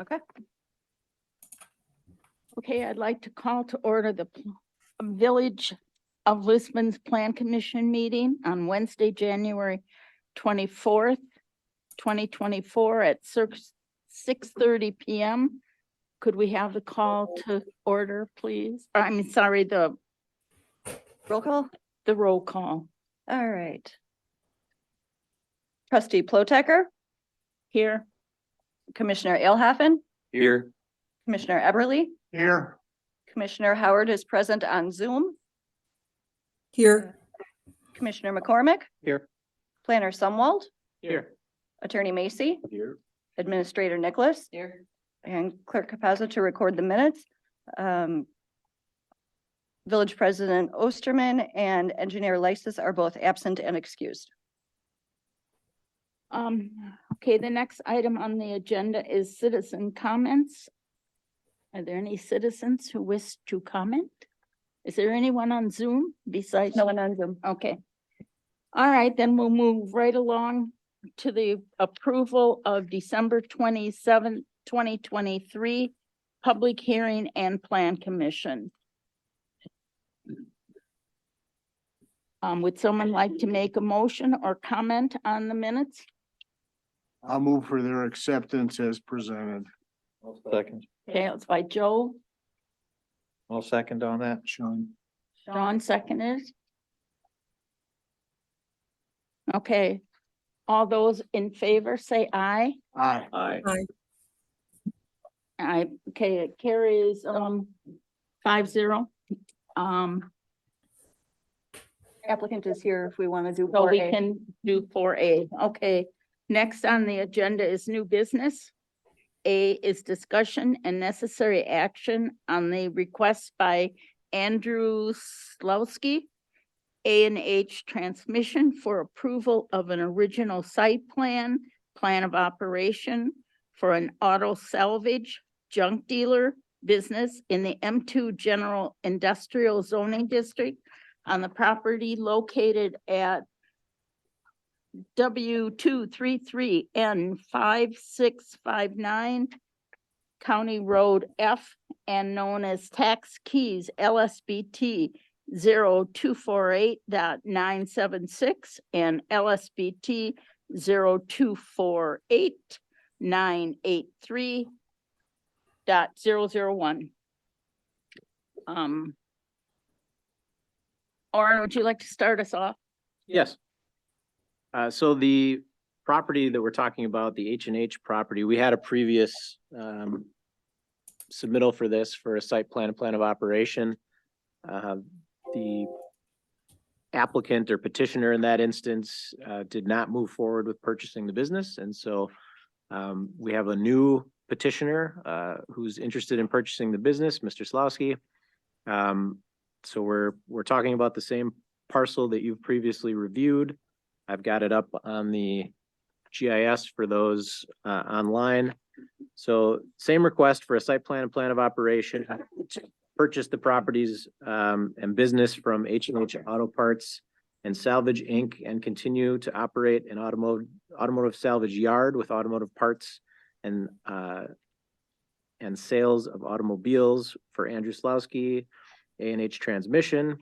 Okay. Okay, I'd like to call to order the Village of Lisbon's Plan Commission meeting on Wednesday, January 24th, 2024 at 6:30 PM. Could we have the call to order, please? I'm sorry, the Roll call. roll call All right. Trustee Plotecker, here. Commissioner Alhaffen, Here. Commissioner Eberly, Here. Commissioner Howard is present on Zoom, Here. Commissioner McCormick, Here. Planner Sumwalt, Here. Attorney Macy, Here. Administrator Nicholas, and Clerk Capazza to record the minutes. Village President Osterman and Engineer Lysis are both absent and excused. Okay, the next item on the agenda is citizen comments. Are there any citizens who wish to comment? Is there anyone on Zoom besides? No one on Zoom. Okay. All right, then we'll move right along to the approval of December 27th, 2023 public hearing and plan commission. Would someone like to make a motion or comment on the minutes? I'll move for their acceptance as presented. Second. Okay, it's by Joe. I'll second on that, Sean. John seconded. Okay, all those in favor say aye. Aye. Aye. Aye, okay, it carries 5-0. Applicant is here if we want to do. So we 4A. can do 4A. Okay, next on the agenda is new business. A is discussion and necessary action on the request by Andrew Slowski, A&H Transmission for approval of an original site plan of operation for an auto salvage junk dealer business in the M2 General Industrial Zoning District on the property located at W233N5659 County Road F and known as Tax Keys LSBT 0248.976 and LSBT 0248.983.001. Orin, would you like to start us off? Yes. So the property that we're talking about, the H&H property, we had a previous submittal for this for a site plan and plan of operation. The applicant or petitioner in that instance did not move forward with purchasing the business. And so we have a new petitioner who's interested in purchasing the business, Mr. Slowski. So we're talking about the same parcel that you've previously reviewed. I've got it up on the GIS for those online. So same request for a site plan and plan of operation. Purchase the properties and business from H&H Auto Parts and Salvage Inc. and continue to operate an automotive salvage yard with automotive parts and sales of automobiles for Andrew Slowski, A&H Transmission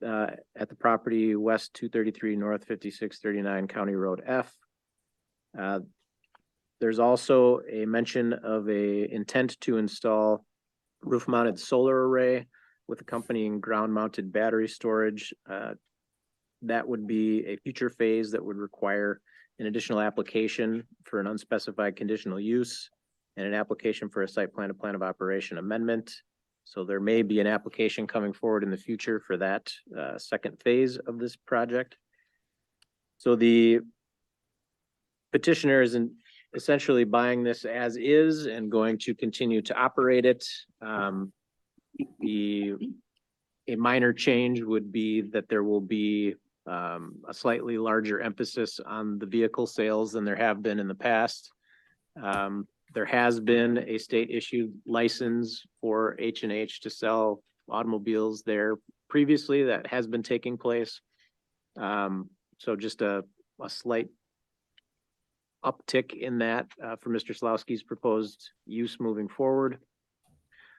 at the property West 233 North 5639 County Road F. There's also a mention of a intent to install roof mounted solar array with accompanying ground mounted battery storage. That would be a future phase that would require an additional application for an unspecified conditional use and an application for a site plan and plan of operation amendment. So there may be an application coming forward in the future for that second phase of this project. So the petitioner is essentially buying this as is and going to continue to operate it. A minor change would be that there will be a slightly larger emphasis on the vehicle sales than there have been in the past. There has been a state issued license for H&H to sell automobiles there previously. That has been taking place. So just a slight uptick in that for Mr. Slawski's proposed use moving forward.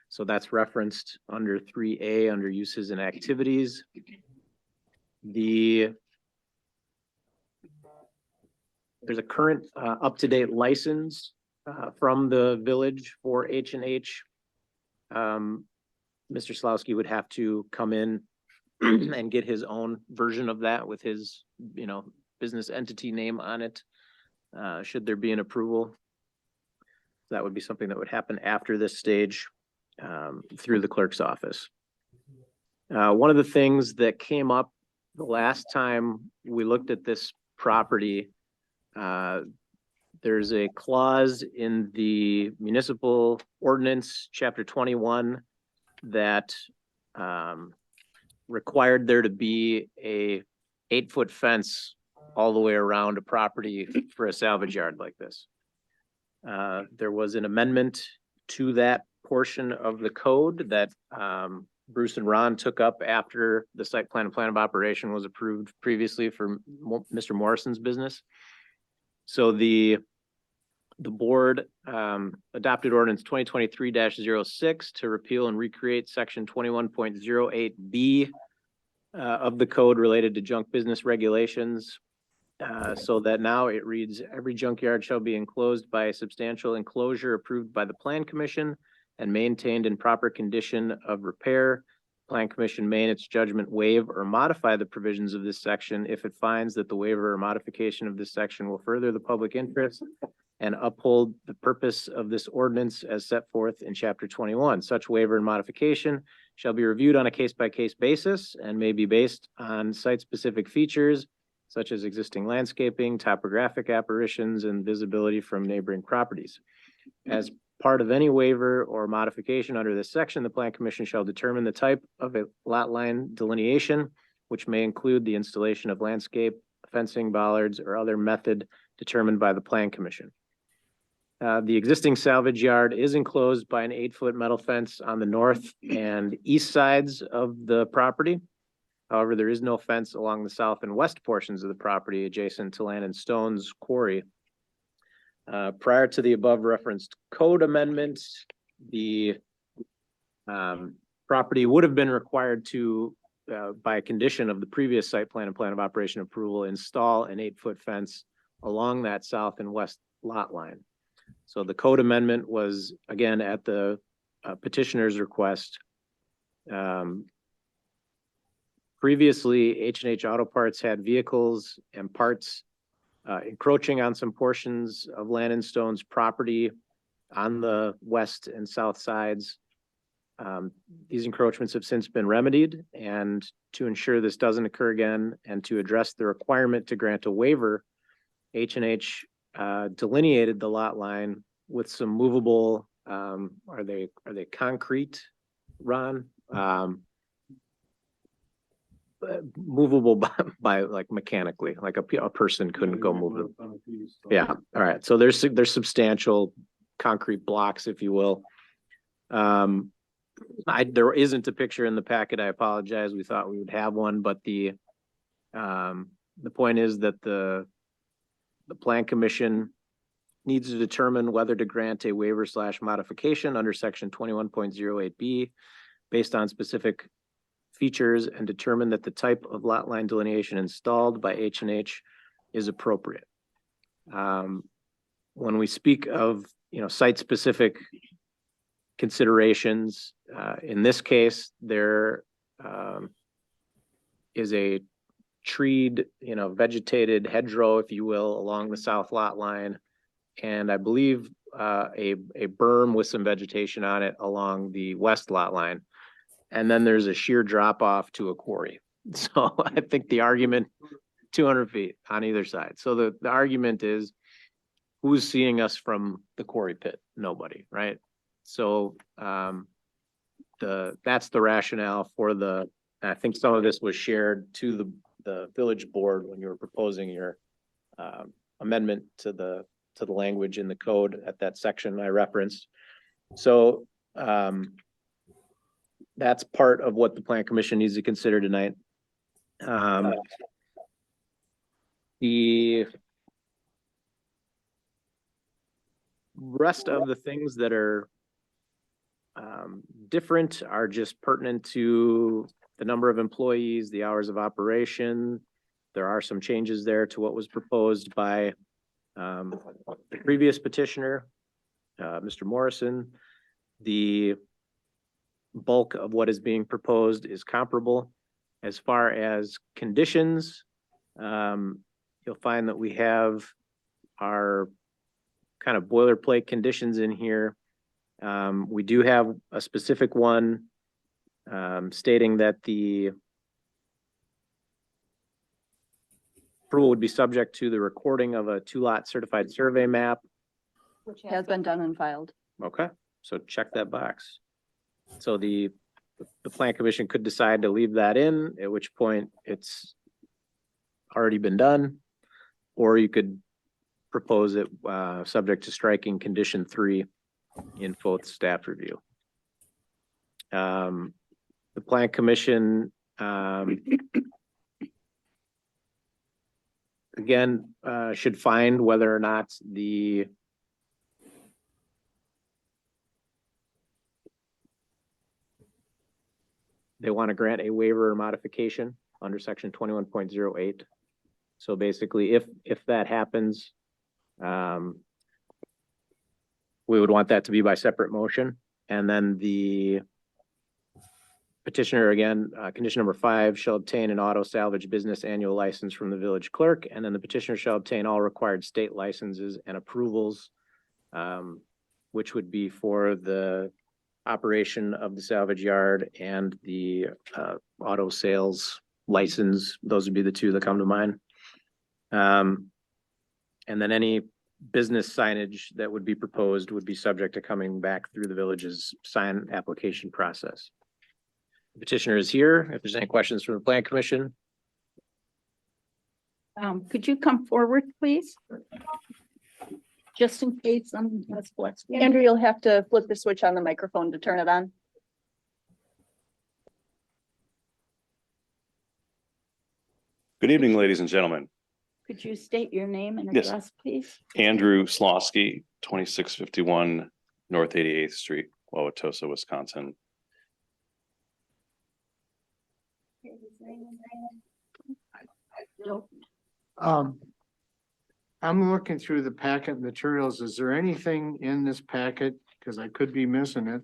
So that's referenced under 3A, under uses and activities. There's a current up-to-date license from the village for H&H. Mr. Slawski would have to come in and get his own version of that with his, business entity name on it, should there be an approval. That would be something that would happen after this stage, through the clerk's office. One of the things that came up the last time we looked at this property, there's a clause in the municipal ordinance, chapter 21, that required there to be a 8-foot fence all the way around a property for a salvage yard like this. There was an amendment to that portion of the code that Bruce and Ron took up after the site plan and plan of operation was approved previously for Mr. Morrison's business. So the board adopted ordinance 2023-06 to repeal and recreate section 21.08B of the code related to junk business regulations. So that now it reads, every junkyard shall be enclosed by a substantial enclosure approved by the Plan Commission and maintained in proper condition of repair. Plan Commission may in its judgment waive or modify the provisions of this section if it finds that the waiver or modification of this section will further the public interest and uphold the purpose of this ordinance as set forth in chapter 21. Such waiver and modification shall be reviewed on a case-by-case basis and may be based on site-specific features such as existing landscaping, topographic apparitions, and visibility from neighboring properties. As part of any waiver or modification under this section, the Plan Commission shall determine the type of a lot line delineation, which may include the installation of landscape, fencing, bollards, or other method determined by the Plan Commission. The existing salvage yard is enclosed by an 8-foot metal fence on the north and east sides of the property. However, there is no fence along the south and west portions of the property adjacent to Land and Stone's quarry. Prior to the above referenced code amendments, the property would have been required to, by a condition of the previous site plan and plan of operation approval, install an 8-foot fence along that south and west lot line. So the code amendment was, again, at the petitioner's request. Previously, H&H Auto Parts had vehicles and parts encroaching on some portions of Land and Stone's property on the west and south sides. These encroachments have since been remedied, and to ensure this doesn't occur again and to address the requirement to grant a waiver, H&H delineated the lot line with some movable, are they concrete, Ron? Movable by like mechanically, like a person couldn't go move them. Yeah, all right. So there's substantial concrete blocks, if you will. There isn't a picture in the packet. I apologize. We thought we would have one, but the point is that the Plan Commission needs to determine whether to grant a waiver / modification under section 21.08B based on specific features and determine that the type of lot line delineation installed by H&H is appropriate. When we speak of, site-specific considerations, in this case, there is a treed, vegetated hedgerow, if you will, along the south lot line. And I believe a berm with some vegetation on it along the west lot line. And then there's a sheer drop off to a quarry. So I think the argument, 200 feet on either side. So the argument is, who's seeing us from the quarry pit? Nobody, right? So that's the rationale for I think some of this was shared to the village board when you were proposing your amendment to the language in the code at that section I referenced. So that's part of what the Plan Commission needs to consider tonight. The rest of the things that are different are just pertinent to the number of employees, the hours of operation. There are some changes there to what was proposed by the previous petitioner, Mr. Morrison. The bulk of what is being proposed is comparable. As far as conditions, you'll find that we have our kind of boilerplate conditions in here. We do have a specific one stating that the approval would be subject to the recording of a 2-lot certified survey map. Which has been done and filed. Okay, so check that box. So the plan commission could decide to leave that in, at which point it's already been done. Or you could propose it subject to striking condition 3 in both staff review. The plan commission again should find whether or not they want to grant a waiver or modification under section 21.08. So basically, if that happens, we would want that to be by separate motion. And then the petitioner, again, condition number 5, shall obtain an auto salvage business annual license from the village clerk. And then the petitioner shall obtain all required state licenses and approvals, which would be for the operation of the salvage yard and the auto sales license. Those would be the 2 that come to mind. And then any business signage that would be proposed would be subject to coming back through the village's sign application process. The petitioner is here. If there's any questions from the plan commission. Could you come forward, please? Just in case someone has questions. Andrew, you'll have to flip the switch on the microphone to turn it on. Good evening, ladies and gentlemen. Could you state your name and Yes. address, please? Andrew Slosky, 2651 North 88th Street, Wauwatosa, Wisconsin. I'm looking through the packet materials. Is there anything in this packet, because I could be missing it,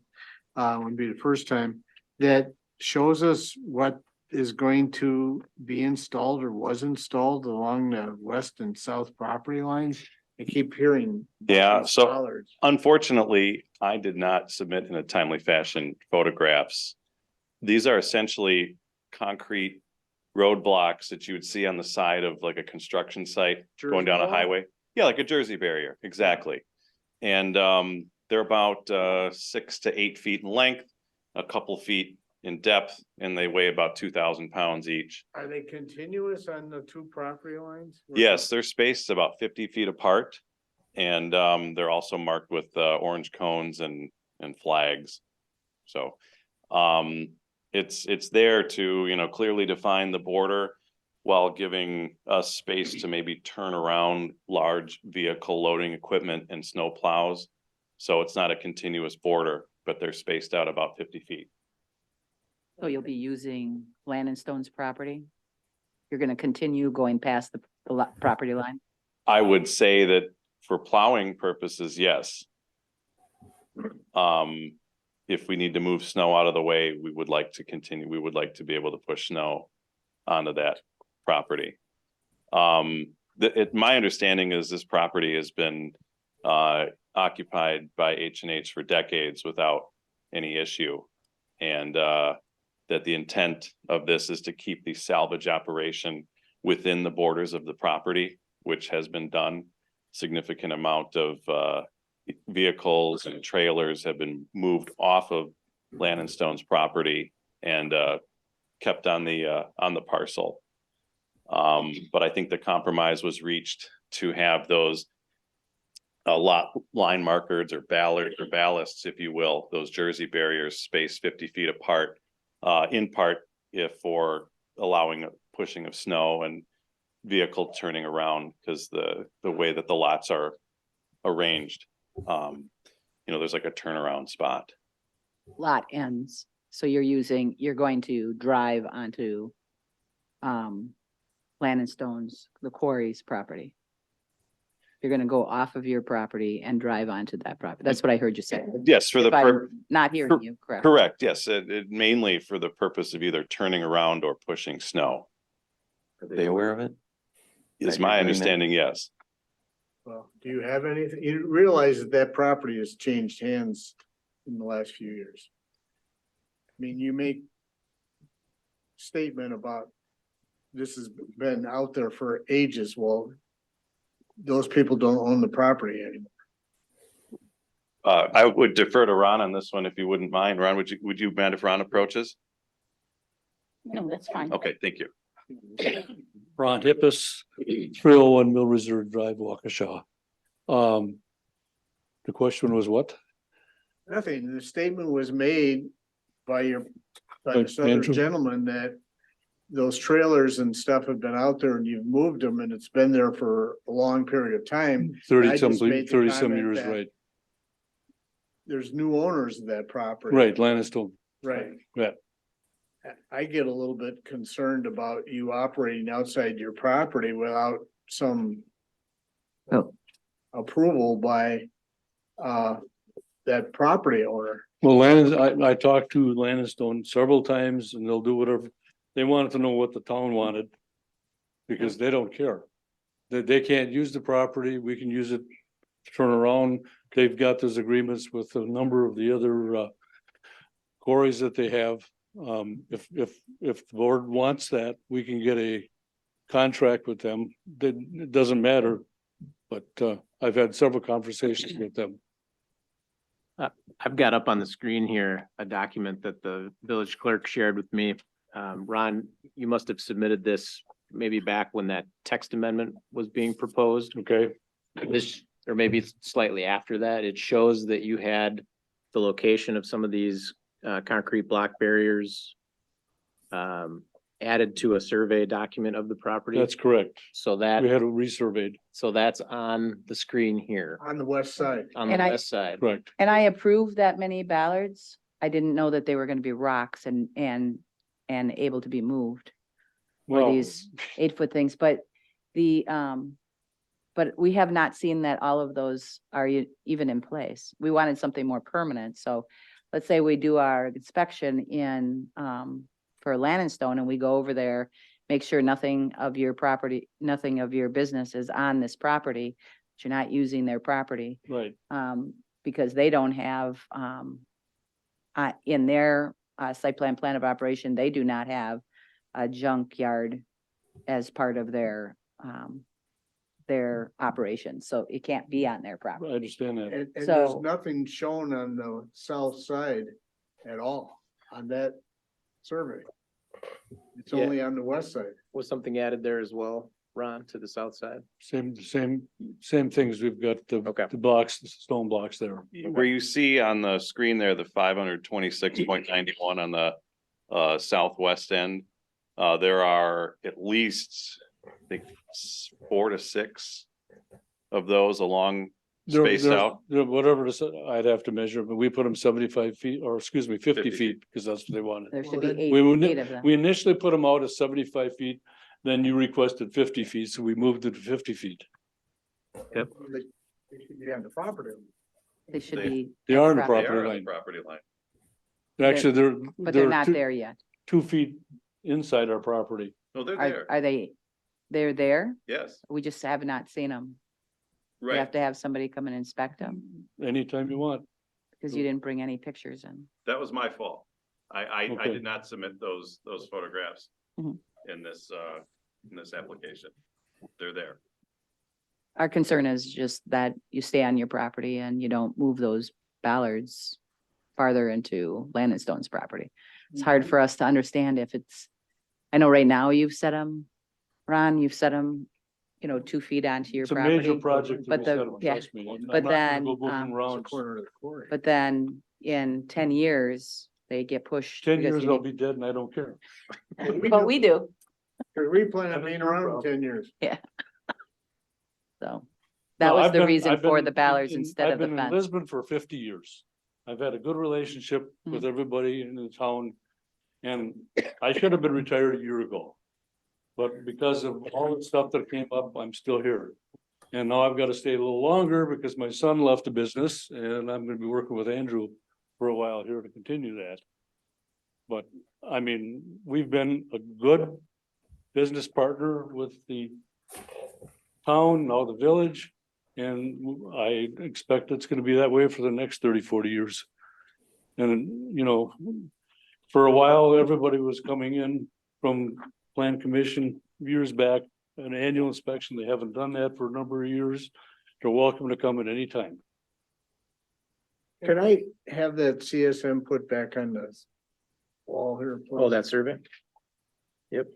would be the first time, that shows us what is going to be installed or was installed along the west and south property lines? I keep hearing. Yeah, so bollards. unfortunately, I did not submit in a timely fashion photographs. These are essentially concrete roadblocks that you would see on the side of like a construction site going down a highway. Yeah, like a Jersey barrier, exactly. And they're about 6 to 8 feet in length, a couple feet in depth, and they weigh about 2,000 pounds each. Are they continuous on the 2 property lines? Yes, they're spaced about 50 feet apart. And they're also marked with orange cones and flags. So it's there to, you know, clearly define the border while giving us space to maybe turn around large vehicle loading equipment and snow plows. So it's not a continuous border, but they're spaced out about 50 feet. So you'll be using Land and Stone's property? You're gonna continue going past the property line? I would say that for plowing purposes, yes. If we need to move snow out of the way, we would like to continue, we would like to be able to push snow onto that property. My understanding is this property has been occupied by H&H for decades without any issue. And that the intent of this is to keep the salvage operation within the borders of the property, which has been done. Significant amount of vehicles and trailers have been moved off of Land and Stone's property and kept on the parcel. But I think the compromise was reached to have those lot line markers or ballasts, if you will, those Jersey barriers spaced 50 feet apart, in part if for allowing a pushing of snow and vehicle turning around, because the way that the lots are arranged. there's like a turnaround spot. Lot ends, so you're going to drive onto Land and Stones, the quarry's property. You're gonna go off of your property and drive onto that property. That's what I heard you say. Yes, for the, If I'm not hearing you, correct? correct, yes, it mainly for the purpose of either turning around or pushing snow, Are they aware of it? is That my you're doing that? understanding, yes. Well, do you have anything, you realize that that property has changed hands in the last few years? I mean, you make statement about this has been out there for ages. Well, those people don't own the property anymore. I would defer to Ron on this one if you wouldn't mind. Ron, would you mind if Ron approaches? No, that's fine. Okay, thank you. Ron Hippus, 301 Mill Reserve Drive, Waukesha. The question was what? Nothing. The statement was made by by By this other Andrew. gentleman that those trailers and stuff have been out there and you've moved them and it's been there for a long period of time. I 30 just some, made the 30 some comment years, that right, There's new owners of that property. right, Landstone, Right. Yeah. I get a little bit concerned about you operating outside your property without some Oh. approval by that property owner. well, I talked to Landstone several times and they'll do whatever, they wanted to know what the town wanted. Because they don't care. They can't use the property, we can use it to turn around, they've got those agreements with a number of the other quarries that they have. If the board wants that, we can get a contract with them, it doesn't matter. But I've had several conversations with them. I've got up on the screen here a document that the village clerk shared with me. Ron, you must have submitted this maybe back when that text amendment was being proposed. Okay, This, or maybe slightly after that, it shows that you had the location of some of these concrete block barriers added to a survey document of the property. that's correct. So We that, had it resurveyed, so that's on the screen here, On the west side. on the And I- west side. correct. And I approved that many ballards. I didn't know that they were gonna be rocks and able to be moved. Or Well, these 8-foot things, but but we have not seen that all of those are even in place. We wanted something more permanent, so let's say we do our inspection in for Land and Stone and we go over there, make sure nothing of your property, nothing of your business is on this property, that you're not using their property, right, because they don't have in their site plan of operation, they do not have a junkyard as part of their operation, so it can't be on their I property. understand that. And there's So- nothing shown on the south side at all on that survey. It's Yeah. only on the west side. Was something added there as well, Ron, to the south side? Same things, we've got Okay. the blocks, the stone blocks there. Where you see on the screen there, the 526.91 on the southwest end. There are at least, I think, 4 to 6 of those along spaced out. Whatever, I'd have to measure, but we put them 75 feet, or excuse me, 50 50 feet, because that's what they wanted. There should Well, be We would, eight of them. we initially put them out at 75 feet, then you requested 50 feet, so we moved it to 50 feet. They should be on the property. They should They- be. They are in the They property are on the line. property line. Actually, But they're not two- there yet. 2 feet inside our property. No, they're Are there. they're there? Yes, We just have not seen them. We have right. to have somebody come and inspect them, Anytime you want. because you didn't bring any pictures in. That was my fault. I Okay. did not submit those photographs Mhm. in this application. They're there. Our concern is just that you stay on your property and you don't move those ballards farther into Land and Stone's property. It's hard for us to understand if it's, I know right now you've set them, Ron, you've set them, 2 feet onto your It's a major property. project. But yeah, Trust me. I'm but not gonna then, go moving um, It's a around. corner of the quarry. But then in 10 years, they get pushed. 10 because years you I'll need- be dead and I don't care. But we do, We plan on being around in 10 years. so That No, was I've the been- reason I've for been the ballards in- instead of the I've been in fence. Lisbon for 50 years. I've had a good relationship with Mhm. everybody in the town. And I should have been retired a year ago. But because of all the stuff that came up, I'm still here. And now I've got to stay a little longer because my son left the business and I'm gonna be working with Andrew for a while here to continue that. But I mean, we've been a good business partner with the town, now the village. And I expect it's gonna be that way for the next 30, 40 years. And, you know, for a while, everybody was coming in from Plan Commission years back, an annual inspection. They haven't done that for a number of years. They're welcome to come at any time. Can I have that CSM put back on the wall here? Oh, please? that survey? Yep.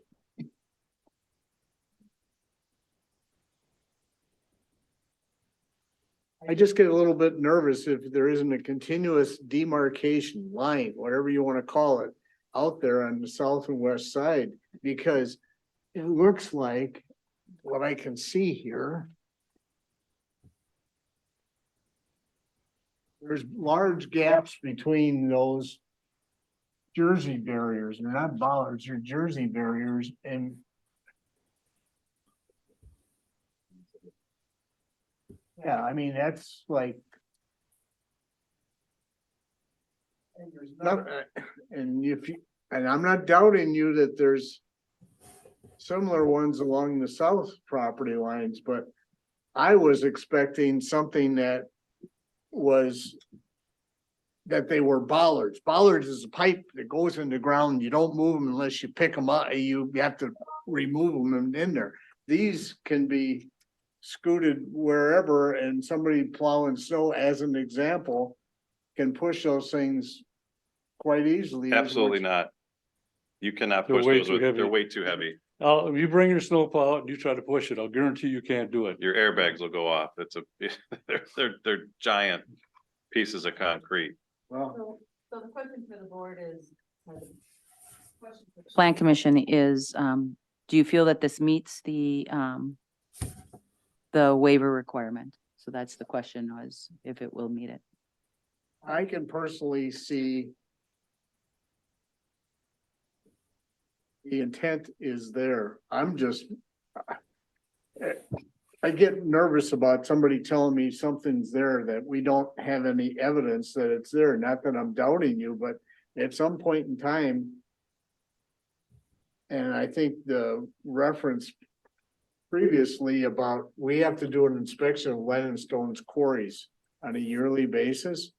I just get a little bit nervous if there isn't a continuous demarcation line, whatever you wanna call it, out there on the south and west side, because it looks like what I can see here. There's large gaps between those Jersey barriers. They're not bollards, they're Jersey barriers, and yeah, I mean, that's like. And there's not, and if you, and I'm not doubting you that there's similar ones along the south property lines, but I was expecting something that was that they were bollards. Bollards is a pipe that goes in the ground. You don't move them unless you pick them up. You have to remove them in there. These can be scooted wherever, and somebody plowing snow, as an example, can push those things quite easily. Absolutely not. You cannot They're push way those too with, heavy. they're way too heavy. If you bring your snowplow out and you try to push it, I'll guarantee you can't do it. Your airbags will go off. It's a, they're giant pieces of concrete. Well, So the question for the board is. Plan Commission is, do you feel that this meets the waiver requirement? So that's the question, was if it will meet it. I can personally see the intent is there. I'm just, I get nervous about somebody telling me something's there that we don't have any evidence that it's there. Not that I'm doubting you, but at some point in time, and I think the reference previously about, we have to do an inspection of Lead and Stone's quarries on a yearly basis.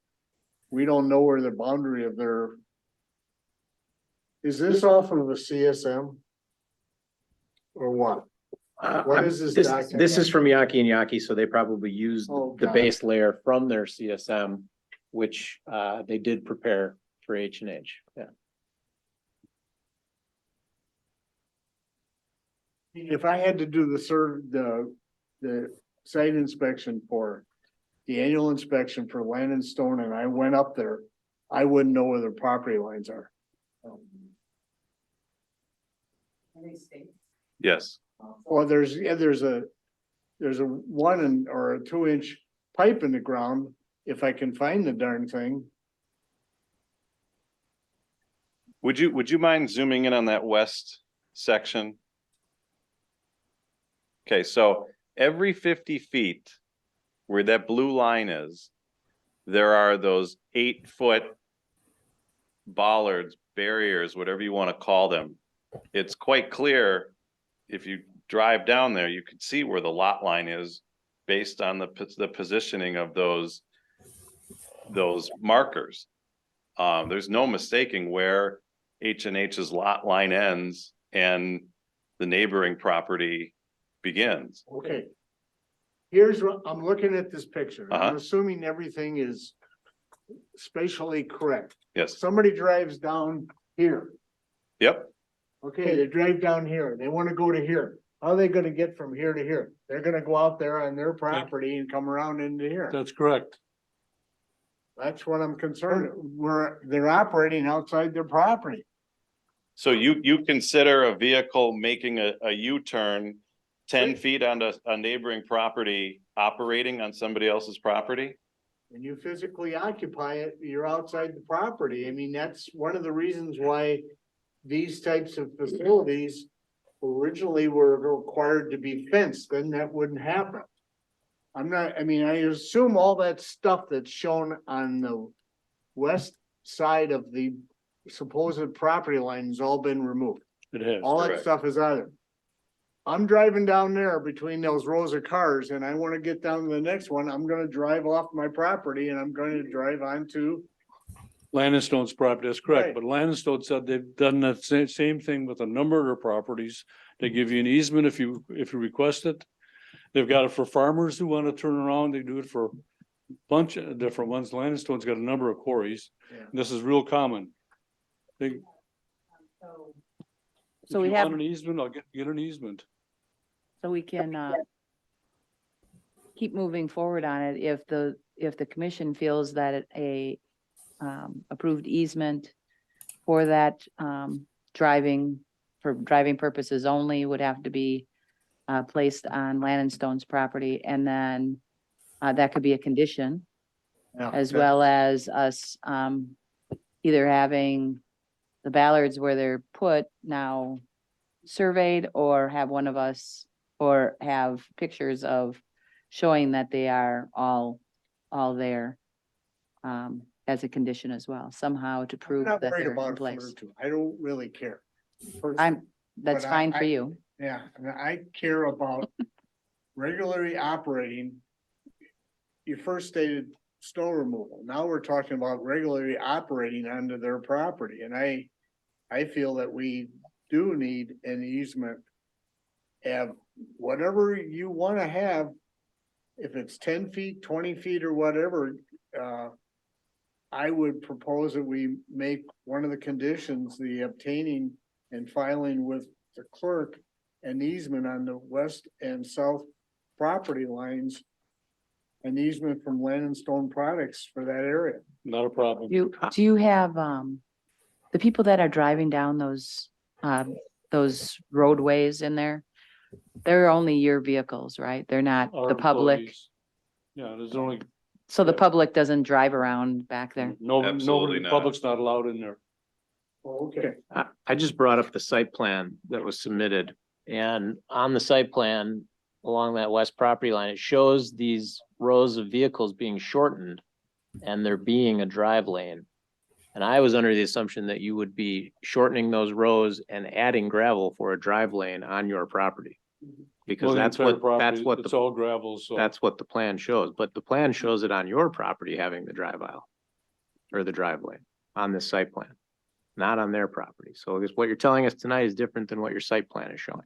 We don't know where the boundary of their. Is this off of a CSM? Or what? What is this document? This is from Yaki and Yaki, so they probably used Oh, the got it. base layer from their CSM, which they did prepare for H&H, yeah. If I had to do the site inspection for the annual inspection for Land and Stone, and I went up there, I wouldn't know where the property lines are. Yes. Well, there's a 1 or a 2-inch pipe in the ground, if I can find the darn thing. Would you mind zooming in on that west section? Okay, so every 50 feet where that blue line is, there are those 8-foot bollards, barriers, whatever you want to call them. It's quite clear, if you drive down there, you can see where the lot line is based on the positioning of those markers. There's no mistaking where H&H's lot line ends and the neighboring property begins. Okay. Here's what, I'm looking at this picture. I'm Uh-huh. assuming everything is spatially correct. Yes, Somebody drives down here. yep, Okay, they drive down here. They wanna go to here. How are they gonna get from here to here? They're gonna go out there on their property and come around into here. That's correct. That's what I'm concerned. They're operating outside their property. so you consider a vehicle making a U-turn 10 feet on a neighboring property operating on somebody else's property? and you physically occupy it, you're outside the property. I mean, that's one of the reasons why these types of facilities originally were required to be fenced, then that wouldn't happen. I mean, I assume all that stuff that's shown on the west side of the supposed property line has all been removed. It has. All that Correct. stuff is out of there. I'm driving down there between those rows of cars and I want to get down to the next one. I'm gonna drive off my property and I'm going to drive onto. Land and Stone's property, that's correct, Right. but Land and Stone said they've done that same thing with a number of their properties. They give you an easement if you request it. They've got it for farmers who want to turn around, they do it for a bunch of different ones. Land and Stone's got a number of quarries. Yeah. This is real common. They. So If we you have- want an easement, I'll get an easement. So we can, keep moving forward on it if the commission feels that approved easement for that, for driving purposes only would have to be placed on Land and Stone's property, and then that could be a condition, as well as us either having the ballards where they're put now surveyed, or have one of us, or have pictures of showing that they are all there as a condition as well, somehow to I'm prove not that worried they're in about a foot or place. two. I don't really care. That's But fine for you. Yeah, and I care about regularly operating. You first stated snow removal. Now we're talking about regularly operating onto their property, and I feel that we do need an easement. Have whatever you wanna have, if it's 10 feet, 20 feet or whatever, I would propose that we make one of the conditions, the obtaining and filing with the clerk an easement on the west and south property lines. An easement from Land and Stone Products for that area. Not a problem. Do you have, the people that are driving down those roadways in there? They're only your vehicles, right? They're not Our the public. employees. Yeah, there's only, So the public doesn't drive around back there? Absolutely nobody, not. public's not allowed in there. Okay. I just brought up the site plan that was submitted, and on the site plan along that west property line, it shows these rows of vehicles being shortened and there being a drive lane. And I was under the assumption that you would be shortening those rows and adding gravel for a drive lane on your property. Because Well, the that's entire what, property, that's what It's the, all gravel, so. that's what the plan shows, but the plan shows it on your property having the drive aisle. Or the drive lane on this site plan, not on their property. So I guess what you're telling us tonight is different than what your site plan is showing.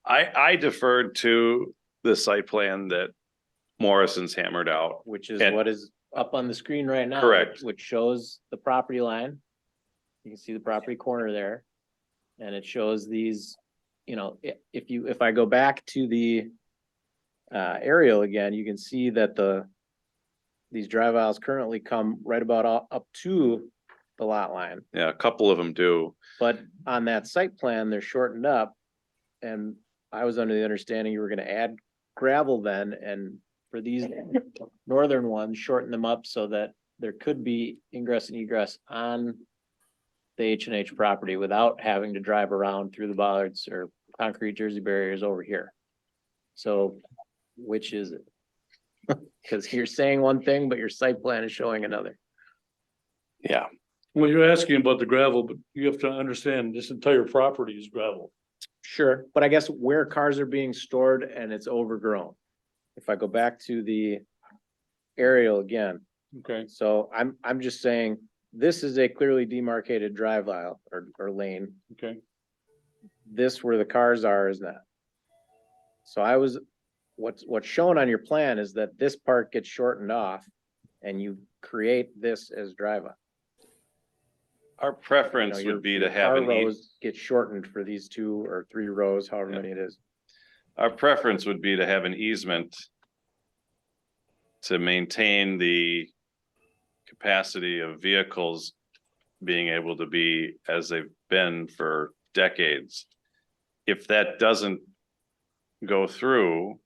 I deferred to the site plan that Morrison's hammered out. Which is And- what is up on the screen right now. Correct. Which shows the property line. You can see the property corner there. And it shows these, if I go back to the aerial again, you can see that these drive aisles currently come right about up to the lot line. Yeah, a couple of them do. But on that site plan, they're shortened up. And I was under the understanding you were gonna add gravel then, and for these northern ones, shorten them up so that there could be ingress and egress on the H&H property without having to drive around through the bollards or concrete Jersey barriers over here. So which is it? Cause you're saying one thing, but your site plan is showing another. Yeah, Well, you're asking about the gravel, but you have to understand this entire property is gravel. Sure, but I guess where cars are being stored and it's overgrown. If I go back to the aerial again, Okay, so I'm just saying, this is a clearly demarcated drive aisle or lane. okay. This where the cars are is not. So what's shown on your plan is that this part gets shortened off and you create this as drive aisle. our preference Your would be to car have an rows get shortened for these 2 or 3 rows, however Yeah. many it is. Our preference would be to have an easement to maintain the capacity of vehicles being able to be as they've been for decades. If that doesn't go through,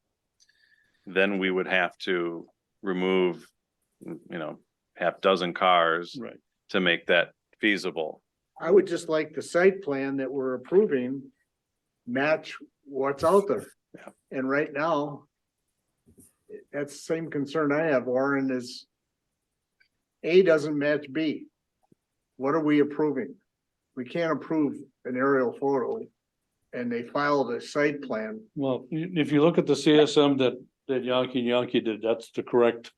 then we would have to remove, half dozen cars Right. to make that feasible. I would just like the site plan that we're approving match what's out there. Yeah. And right now, that's the same concern I have, Warren, is A doesn't match B. What are we approving? We can't approve an aerial photo and they filed a site plan. Well, if you look at the CSM that Yankee did, that's the correct.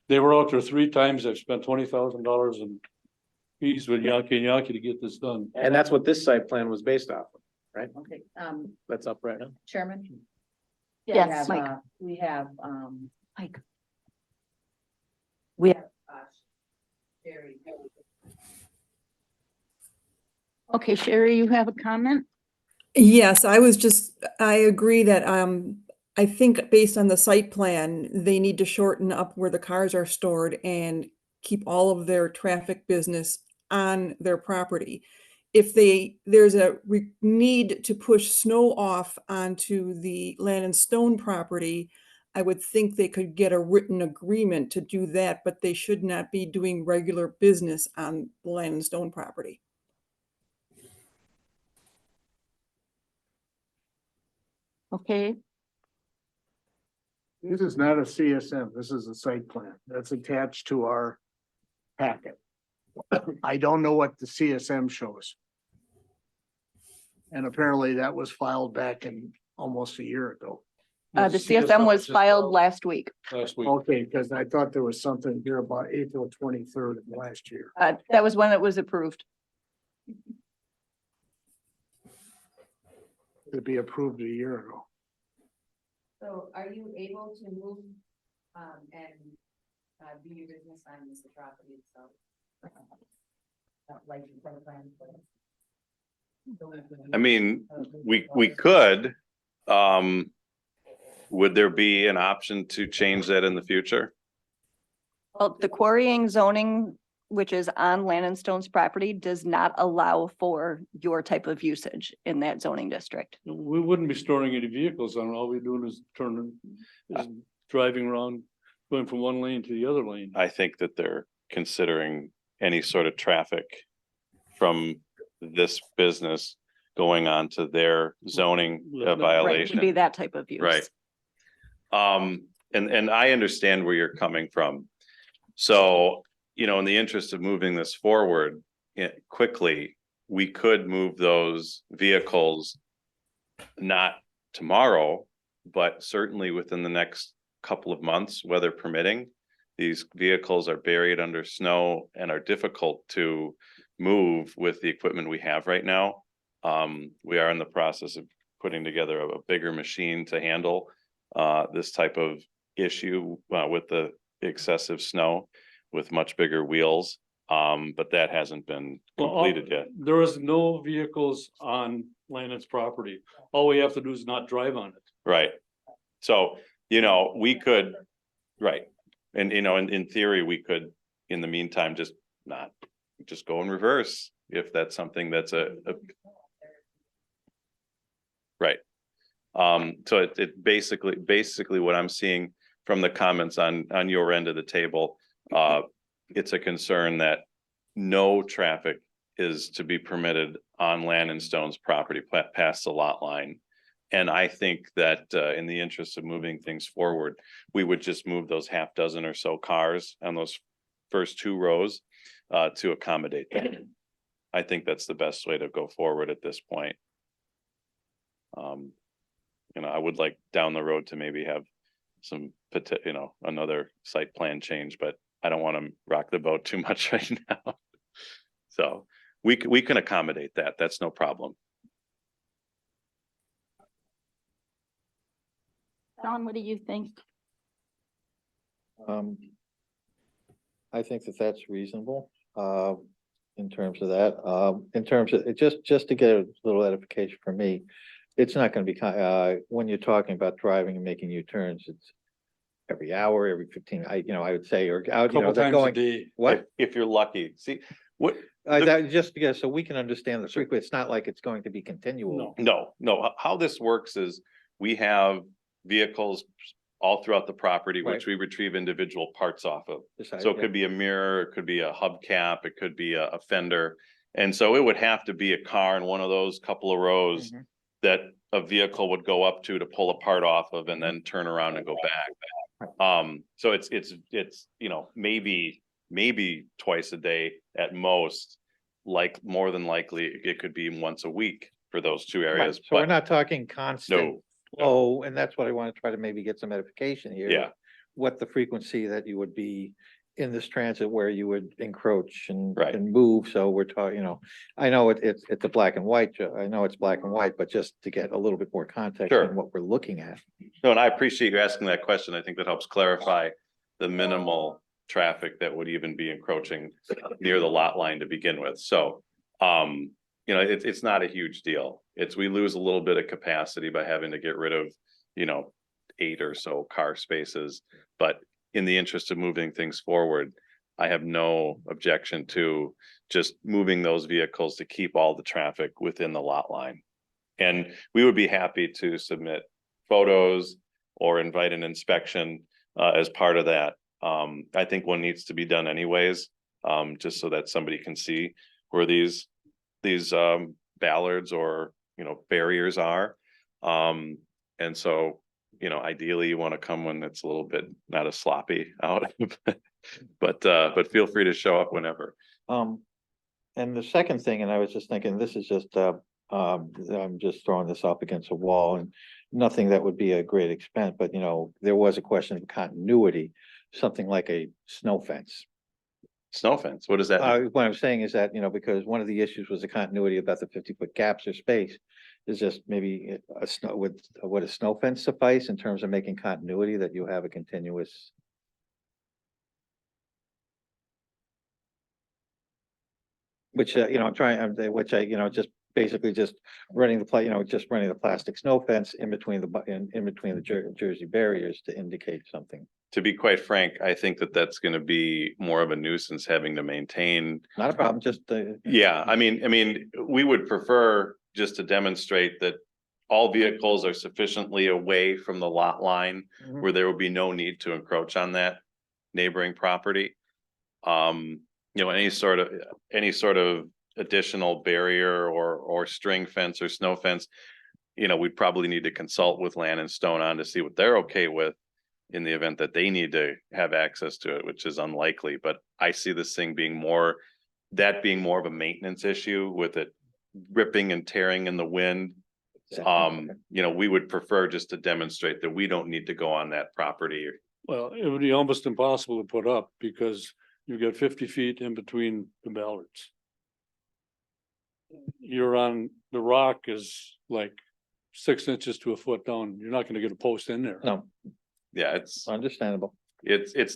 They were out there 3 times. They've spent $20,000 in fees with Yankee to get this done. And that's what this site plan was based off of, right? Okay, That's up right now. Chairman? Yes, Mike. We have, Mike. We have, Jerry. Okay, Sherry, you have a comment? Yes, I agree that, I think based on the site plan, they need to shorten up where the cars are stored and keep all of their traffic business on their property. If there's a need to push snow off onto the Land and Stone property, I would think they could get a written agreement to do that, but they should not be doing regular business on the Land and Stone property. Okay, This is not a CSM, this is a site plan that's attached to our packet. I don't know what the CSM shows. And apparently that was filed back in almost a year ago. The CSM was filed last week. Last week. Okay, because I thought there was something here about April 23rd of last year. That was when it was approved. To be approved a year ago. So are you able to move, and, do your business on this property itself? Like, for the plan. I mean, we could, would there be an option to change that in the future? Well, the quarrying zoning, which is on Land and Stone's property, does not allow for your type of usage in that zoning district. We wouldn't be storing any vehicles on it. All we're doing is driving around, going from one lane to the other lane. I think that they're considering any sort of traffic from this business going on to their zoning Right, would Right, would be violation. that type of use. Right. And I understand where you're coming from. So, in the interest of moving this forward quickly, we could move those vehicles not tomorrow, but certainly within the next couple of months, weather permitting. These vehicles are buried under snow and are difficult to move with the equipment we have right now. We are in the process of putting together a bigger machine to handle this type of issue with the excessive snow with much bigger wheels. But that hasn't been completed yet. There is no vehicles on Landon's property. All we have to do is not drive on it. Right. So, we could, right. And, in theory, we could, in the meantime, just go in reverse if that's something that's right. So it basically what I'm seeing from the comments on your end of the table, it's a concern that no traffic is to be permitted on Land and Stone's property past the lot line. And I think that in the interest of moving things forward, we would just move those half dozen or so cars on those first 2 rows to accommodate that. I think that's the best way to go forward at this point. I would like down the road to maybe have some, another site plan change, but I don't want to rock the boat too much right now. So we can accommodate that. That's no problem. Don, what do you think? I think that that's reasonable, in terms of that, in terms of, just to get a little edification for me. It's not gonna be, when you're talking about driving and making U-turns, it's every hour, every 15, I would say, or out, Couple they're times a going, day. what? If you're lucky, see, what, That, just because, so we can understand the frequency, it's not like it's going to be continual. No. no, how this works is we have vehicles all throughout the property, which Right. we retrieve individual parts off of. Decide, So it yeah. could be a mirror, it could be a hubcap, it could be a fender. And so it would have to be a car in one of those couple of rows Mhm. that a vehicle would go up to pull a part off of and then turn around and go back. So it's, you know, maybe twice a day at most. Like more than likely, it could be once a week for those two Right, areas, so we're but not talking constant no, flow, and that's what I want to try to maybe get some edification here. yeah, What the frequency that you would be in this transit where you would encroach Right. and move, so we're talking, you know, I know it's a black and white, I know it's black and white, but just to get a little bit more context Sure. on what we're looking at. no, and I appreciate you asking that question. I think that helps clarify the minimal traffic that would even be encroaching near the lot line to begin with. So, you know, it's not a huge deal. We lose a little bit of capacity by having to get rid of, you know, 8 or so car spaces. But in the interest of moving things forward, I have no objection to just moving those vehicles to keep all the traffic within the lot line. And we would be happy to submit photos or invite an inspection as part of that. I think one needs to be done anyways, just so that somebody can see where these ballards or, you know, barriers are. And so, you know, ideally you want to come when it's a little bit not as sloppy out, but feel free to show up whenever. And the second thing, and I was just thinking, this is just, I'm just throwing this up against a wall and nothing that would be a great expense, but you know, there was a question of continuity, something like a snow fence. Snow fence, what does that mean? What I'm saying is that, you know, because one of the issues was the continuity about the 50-foot gaps or space. Is just maybe a snow, would a snow fence suffice in terms of making continuity that you have a continuous? Which, you know, I'm trying, which I, you know, just basically just running the plastic snow fence in between in between the Jersey barriers to indicate something. To be quite frank, I think that that's gonna be more of a nuisance having to maintain. Not a problem, just Yeah, I mean, we would prefer just to demonstrate that all vehicles are sufficiently away from the lot line Mhm. where there will be no need to encroach on that neighboring property. You know, any sort of additional barrier or string fence or snow fence, you know, we'd probably need to consult with Land and Stone on to see what they're okay with in the event that they need to have access to it, which is unlikely, but I see this thing being more of a maintenance issue with it ripping and tearing in the wind. You know, we would prefer just to demonstrate that we don't need to go on that property. Well, it would be almost impossible to put up because you've got 50 feet in between the ballards. You're on, the rock is like 6 inches to a foot down. You're not gonna get a post in there. no, Yeah, it's understandable.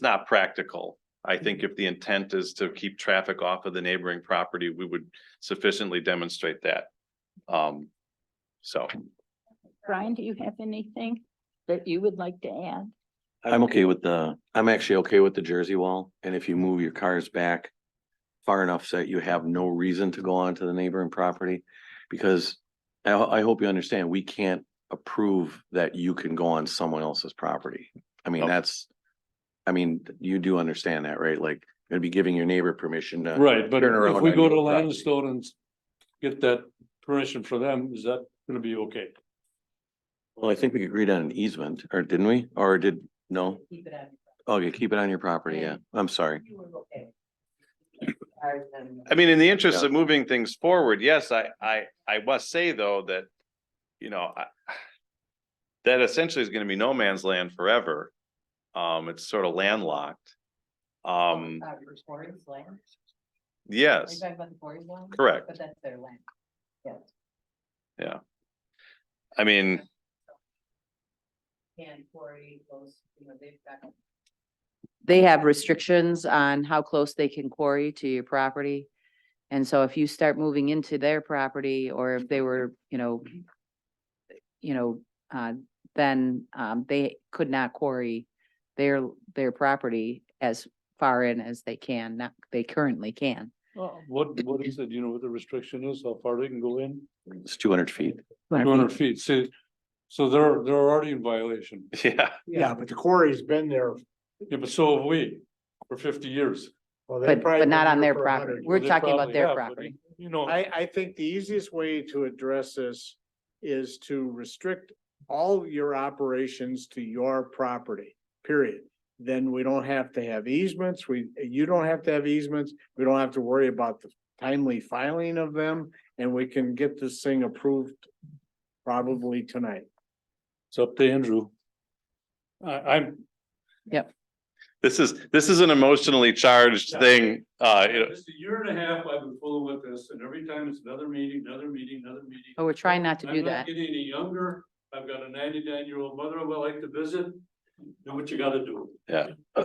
not practical. I think if the intent is to keep traffic off of the neighboring property, we would sufficiently demonstrate that. So. Brian, do you have anything that you would like to add? I'm actually okay with the Jersey wall, and if you move your cars back far enough so that you have no reason to go onto the neighboring property, because I hope you understand, we can't approve that you can go on someone else's property. I mean, you do understand that, right? Like, you're gonna be giving your neighbor permission to. Right, but turn around if we on go your to Land and property. Stone and get that permission for them, is that gonna be okay? Well, I think we agreed on an easement, or didn't we? Or no? Okay, keep it on your property, yeah. I'm sorry. I mean, in the interest of moving things forward, yes, I must say though that, you know, that essentially is gonna be no man's land forever. It's sort of landlocked. Yes, correct. But that's their land. Yes. Yeah. I mean, And quarry goes, you know, they have restrictions on how close they can quarry to your property. And so if you start moving into their property, or if they were, then they could not quarry their property as far in as they currently can. What is it? Do you know what the restriction is? How far they can go in? It's 200 feet. 200 feet. See, So they're already in violation. Yeah, Yeah, but the quarry's been there. Yeah, but so have we for 50 years. Well, they've But, probably but not been on there their for 100 property. years. We're They talking about probably their have, but property. You know, I think the easiest way to address this is to restrict all your operations to your property, period. Then we don't have to have easements, you don't have to have easements, we don't have to worry about the timely filing of them, and we can get this thing approved probably tonight. it's up to Andrew. I'm, this is an emotionally charged thing, you know, Just a year and a half, I've been fooling with this, and every time it's another meeting, another meeting, another meeting. But we're trying not to do I'm not that. getting any younger. I've got a 99-year-old mother who I like to visit. Do what you gotta do. yeah. All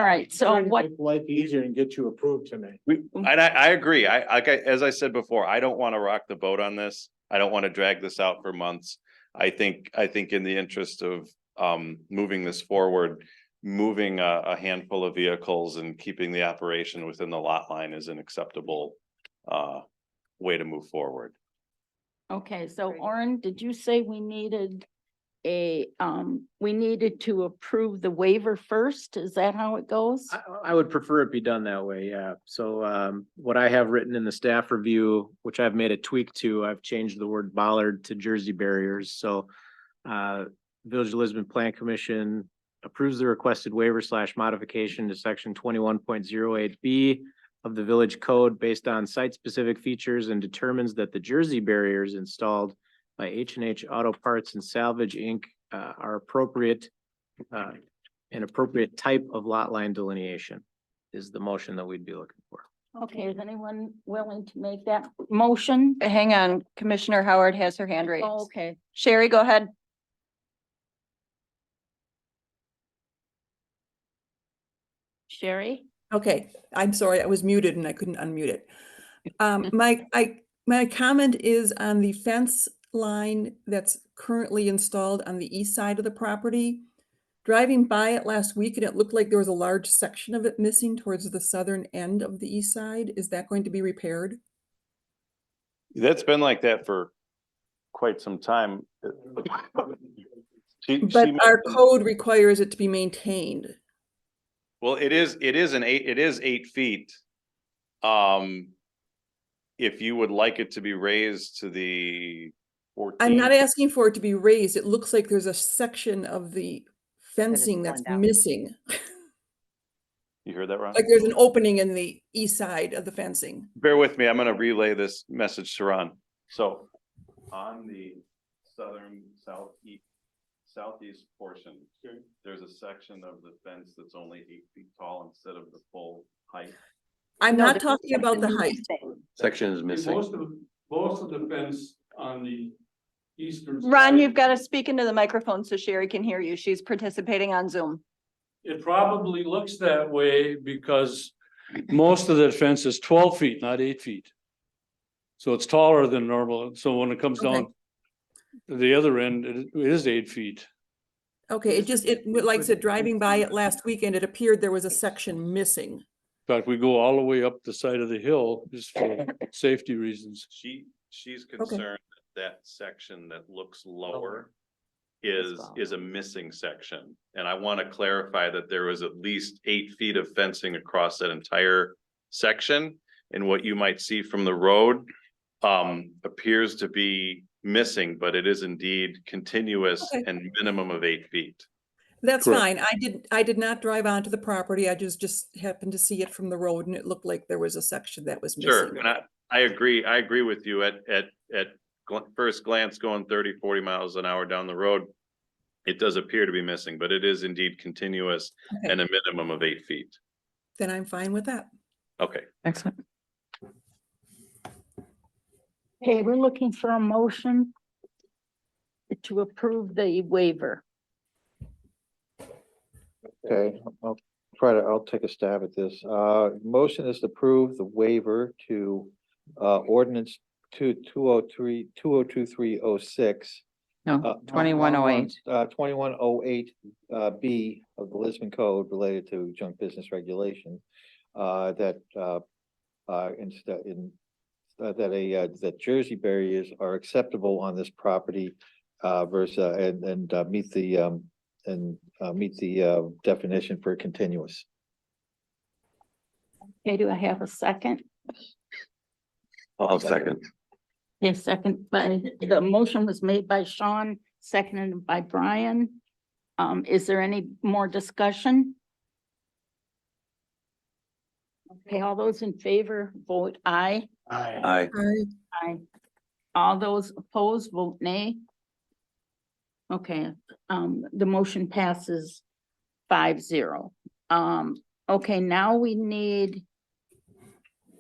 right, so what, Make life easier and get you approved tonight. And I agree. As I said before, I don't want to rock the boat on this. I don't want to drag this out for months. I think in the interest of moving this forward, moving a handful of vehicles and keeping the operation within the lot line is an acceptable way to move forward. okay, so Orin, did you say we needed we needed to approve the waiver first? Is that how it goes? I would prefer it be done that way, yeah. So what I have written in the staff review, which I've made a tweak to, I've changed the word bollard to Jersey barriers, so Village of Lisbon Plan Commission approves the requested waiver / modification to section 21.08B of the village code based on site-specific features and determines that the Jersey barriers installed by H&H Auto Parts and Salvage Inc. Are appropriate, an appropriate type of lot line delineation is the motion that we'd be looking for. Okay, is anyone willing to make that motion? Hang on, Commissioner Howard has her hand raised. Oh, okay, Sherry, go ahead. Sherry? Okay, I'm sorry, I was muted and I couldn't unmute it. My comment is on the fence line that's currently installed on the east side of the property. Driving by it last week and it looked like there was a large section of it missing towards the southern end of the east side. Is that going to be repaired? That's been like that for quite some time. But our code requires it to be maintained. Well, it is 8 feet. If you would like it to be raised to the 14. I'm not asking for it to be raised. It looks like there's a section of the fencing gone that's down. missing. You heard that, Ron? Like there's an opening in the east side of the fencing. Bear with me, I'm gonna relay this message to Ron. So on the southern southeast portion, there's a section of the fence that's only 8 feet tall instead of the full height. I'm No, not the talking about the height. Section is missing. Most of the fence on the eastern. Ron, side, you've got to speak into the microphone so Sherry can hear you. She's participating on Zoom. It probably looks that way because most of that fence is 12 feet, not 8 feet. So it's taller than normal. So when it comes Okay. down to the other end, it is 8 feet. Okay, like I said, driving by it last weekend, it appeared there was a section missing. In fact, we go all the way up the side of the hill just for safety reasons. She's concerned that section that looks lower is a missing section. And I want to clarify that there was at least 8 feet of fencing across that entire section. And what you might see from the road appears to be missing, but it is indeed continuous Okay. and minimum of 8 feet. That's Correct. fine. I did not drive onto the property. I just happened to see it from the road and it looked like there was a section that was Sure, missing. and I agree with you at first glance going 30, 40 miles an hour down the road. It does appear to be missing, but it is indeed continuous Okay. and a minimum of 8 feet. Then I'm fine with that. Okay, Excellent. Okay, we're looking for a motion to approve the waiver. Okay, I'll take a stab at this. Motion is to approve the waiver to ordinance 2023-06. No, 2108. 2108 B of the Lisbon Code related to junk business regulation. That Jersey barriers are acceptable on this property versus, meet the, meet the definition for continuous. Okay, do I have a second? I'll second. Yes, second by, the motion was made by Sean, seconded by Brian. Is there any more discussion? Okay, all those in favor, vote aye. Aye. Aye. All those opposed, vote nay. Okay, the motion passes 5-0. Okay, now we need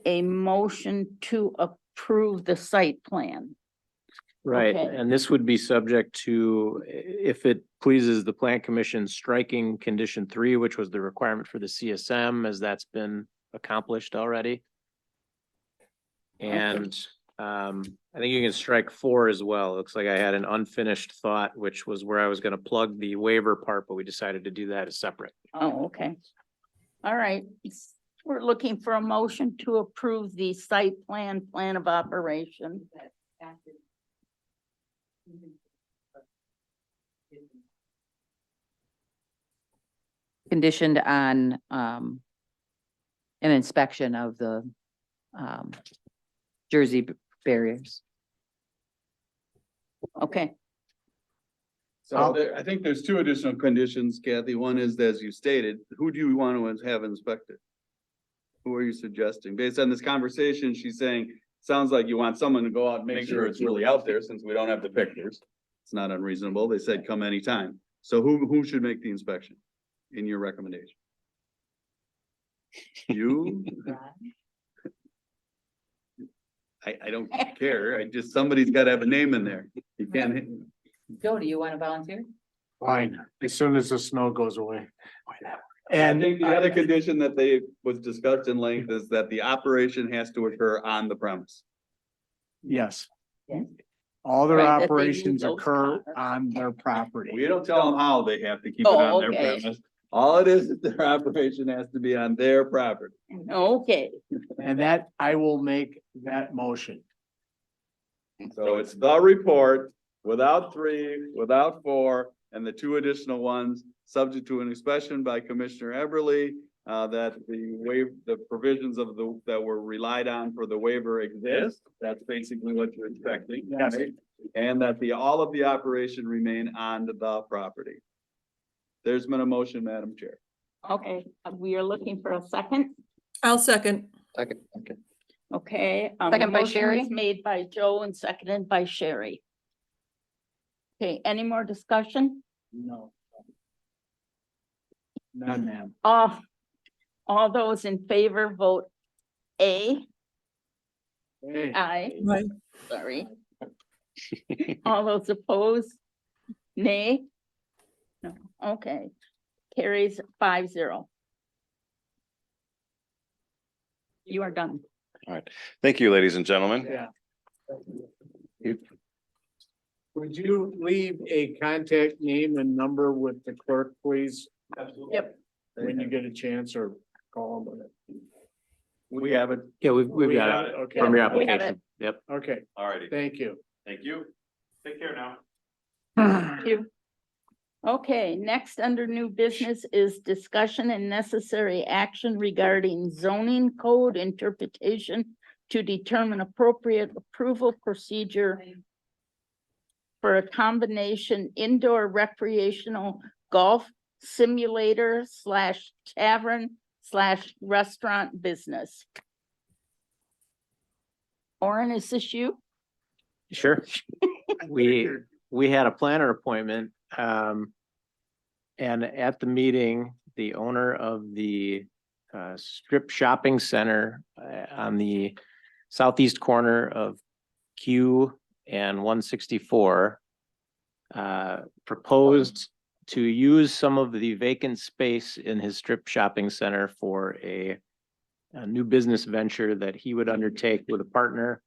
a motion to approve the site plan. Right, Okay. and this would be subject to, if it pleases the plan commission, striking condition 3, which was the requirement for the CSM, as that's been accomplished already. And I think you can strike 4 as well. It looks like I had an unfinished thought, which was where I was gonna plug the waiver part, but we decided to do that as separate. Oh, okay. All right, we're looking for a motion to approve the site plan of operation. Conditioned on, an inspection of the, Jersey barriers. Okay, I'll- So there, I think there's 2 additional conditions, Kathy. One is, as you stated, who do you want to have inspected? Who are you suggesting? Based on this conversation, she's saying, sounds like you want someone to go out and make sure it's really out there since we don't have the pictures. It's not unreasonable. They said come anytime. So who should make the inspection in your recommendation? You? I don't care. I just, somebody's got to have a name in there. You can't. Joe, do you want to volunteer? Fine, as soon as the snow goes away. I And think the other condition that they was discussed in length is that the operation has to occur on the premise. yes. Yeah. All their Right, that they use operations those occur cars. on their property. We don't tell them how they have to keep it Oh, on their okay. premise. All it is their operation has to be on their property. okay, And that, I will make that motion. So it's the report without 3, without 4, and the 2 additional ones, subject to an inspection by Commissioner Eberly. That the provisions of that were relied on for the waiver exist. That's basically what you're expecting. Yes. right? And that all of the operation remain on the property. There's been a motion, Madam Chair. okay, we are looking for a second. I'll second. Second, okay. Okay. Second the by motion Sherry? was made by Joe and seconded by Sherry. Okay, any more discussion? No. None, ma'am. All those in favor vote A. Hey, Aye, Right. sorry. All those opposed? Nay? No, okay. Carries 5-0. You are done. Thank you, ladies and gentlemen. yeah. Would you leave a contact name and number with the clerk, please? Yep. When you get a chance, or call them. We have it. Yeah, we've We got have it it, okay. from your We have application. Yep. Okay, Alrighty, thank you. thank you. Take care now. Thank you. Okay, next under new business is discussion and necessary action regarding zoning code interpretation to determine appropriate approval procedure for a combination indoor recreational golf simulator / tavern / restaurant business. Orin, is this you? Sure. We had a planner appointment, and at the meeting, the owner of the strip shopping center on the southeast corner of Q and 164 proposed to use some of the vacant space in his strip shopping center for a new business venture that he would undertake with a partner,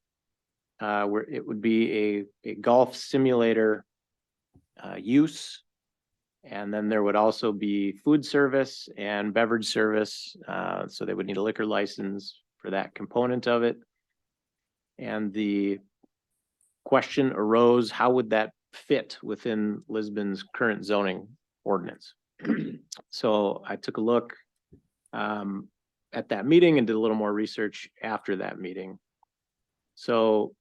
where it would be a golf simulator use. And then there would also be food service and beverage service. So they would need a liquor license for that component of it. And the question arose, how would that fit within Lisbon's current zoning ordinance. So I took a look at that meeting and did a little more research after that meeting. So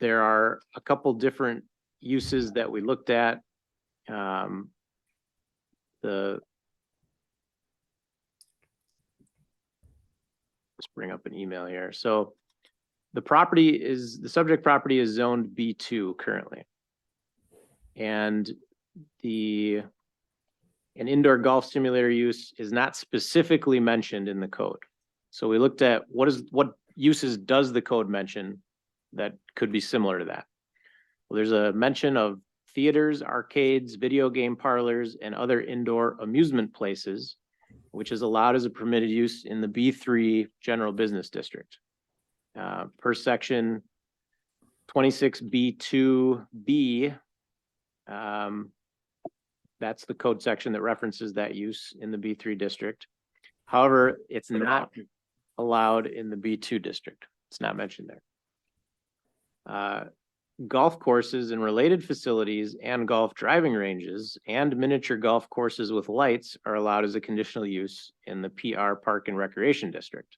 there are a couple different uses that we looked at. Let's bring up an email here. So the subject property is zoned B2 currently. And an indoor golf simulator use is not specifically mentioned in the code. So we looked at what uses does the code mention that could be similar to that. Well, there's a mention of theaters, arcades, video game parlors, and other indoor amusement places, which is allowed as a permitted use in the B3 general business district. Per section 26B2B, that's the code section that references that use in the B3 district. However, it's not allowed in the B2 district. It's not mentioned there. Golf courses and related facilities and golf driving ranges and miniature golf courses with lights are allowed as a conditional use in the PR Park and Recreation District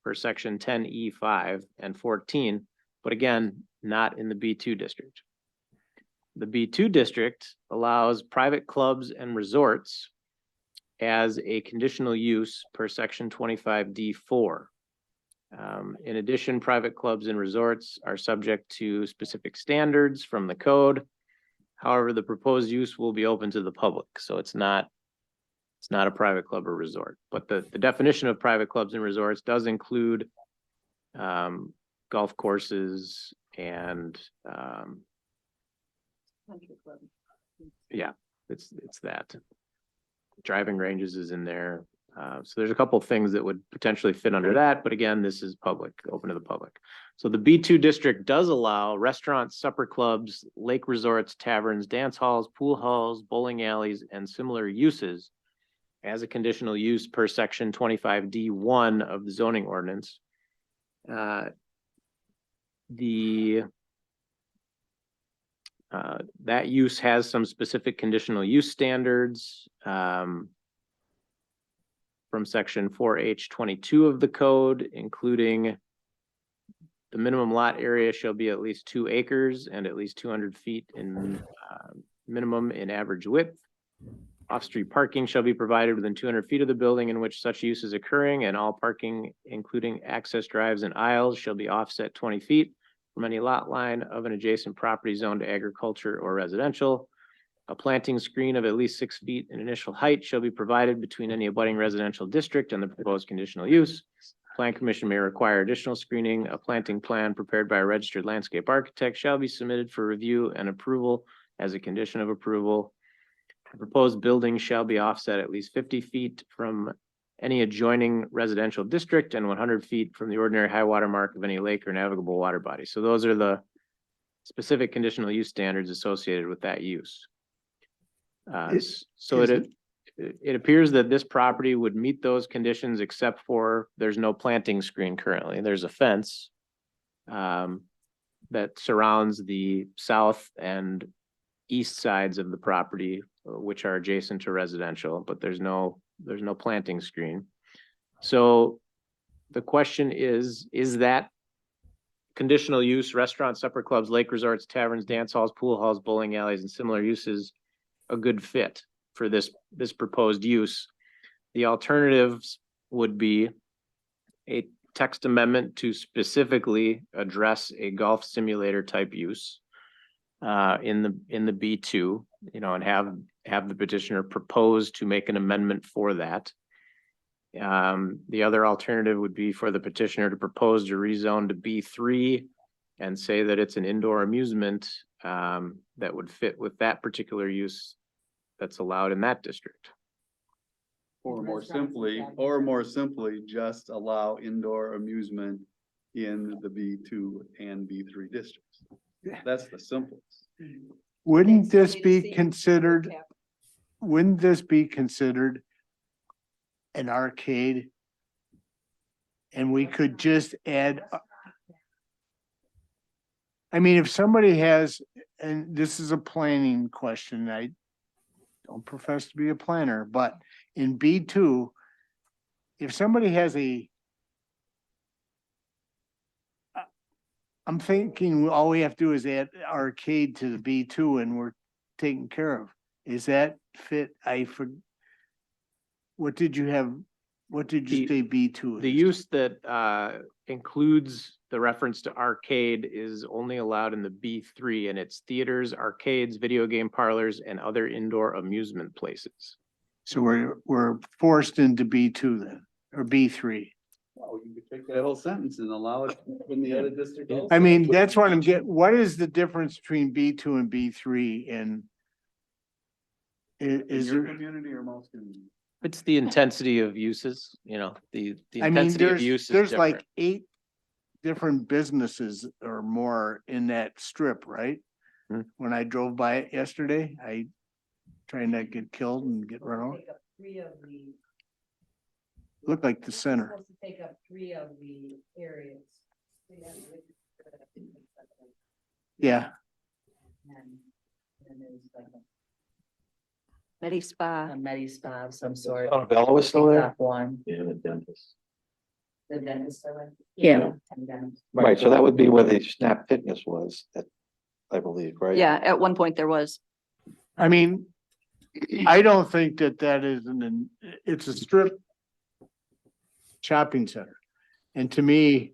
per section 10E5 and 14, but again, not in the B2 district. The B2 district allows private clubs and resorts as a conditional use per section 25D4. In addition, private clubs and resorts are subject to specific standards from the code. However, the proposed use will be open to the public, so it's not a private club or resort. But the definition of private clubs and resorts does include golf courses and yeah, it's that. Driving ranges is in there. So there's a couple of things that would potentially fit under that, but again, this is public, open to the public. So the B2 district does allow restaurants, supper clubs, lake resorts, taverns, dance halls, pool halls, bowling alleys, and similar uses as a conditional use per section 25D1 of the zoning ordinance. That use has some specific conditional use standards from section 4H22 of the code, including the minimum lot area shall be at least 2 acres and at least 200 feet in minimum in average width. Off-street parking shall be provided within 200 feet of the building in which such use is occurring, and all parking, including access drives and aisles, shall be offset 20 feet from any lot line of an adjacent property zoned to agriculture or residential. A planting screen of at least 6 feet in initial height shall be provided between any abutting residential district and the proposed conditional use. Plan commission may require additional screening. A planting plan prepared by a registered landscape architect shall be submitted for review and approval as a condition of approval. The proposed building shall be offset at least 50 feet from any adjoining residential district and 100 feet from the ordinary high water mark of any lake or navigable water body. So those are the specific conditional use standards associated with that use. So it appears that this property would meet those conditions except for there's no planting screen currently. There's a fence that surrounds the south and east sides of the property, which are adjacent to residential, but there's no planting screen. So the question is that conditional use, restaurants, supper clubs, lake resorts, taverns, dance halls, pool halls, bowling alleys, and similar uses a good fit for this proposed use? The alternatives would be a text amendment to specifically address a golf simulator type use in the B2, and have the petitioner propose to make an amendment for that. The other alternative would be for the petitioner to propose to rezone to B3 and say that it's an indoor amusement that would fit with that particular use that's allowed in that district. Or more simply, just allow indoor amusement in the B2 and B3 districts. That's the simplest. Wouldn't this be considered an arcade? And we could just add I mean, if somebody has, and this is a planning question, I don't profess to be a planner, but in B2, if somebody has I'm thinking all we have to do is add arcade to the B2 and we're taken care of. Is that fit? What did you have? What did you say B2 is? The use that includes the reference to arcade is only allowed in the B3, and it's theaters, arcades, video game parlors, and other indoor amusement places. So we're forced into B2 then, or B3. Well, you could take that whole sentence and allow it in the other district. I also. mean, that's what I'm getting. What is the difference between B2 and B3 and In is your there? community or most communities? It's the intensity of uses, the I mean, intensity of use is there's different. like 8 different businesses or more in that strip, right? Hmm. When I drove by it yesterday, I trying not to get killed and get run over. Looked like the center. Take up 3 of the areas. Yeah, Medi Spa. A med spa of some sort. Oh, Bella was still there? Top one, Yeah, the dentist. the dentist. Yeah. Right, so that would be where the Snap Fitness was, I believe, right? Yeah, at one point there was. I mean, I don't think that is it's a strip shopping center. And to me,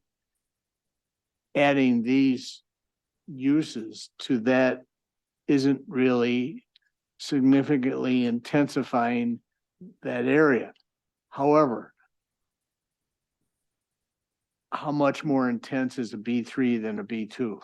adding these uses to that isn't really significantly intensifying that area. However, how much more intense is a B3 than a B2?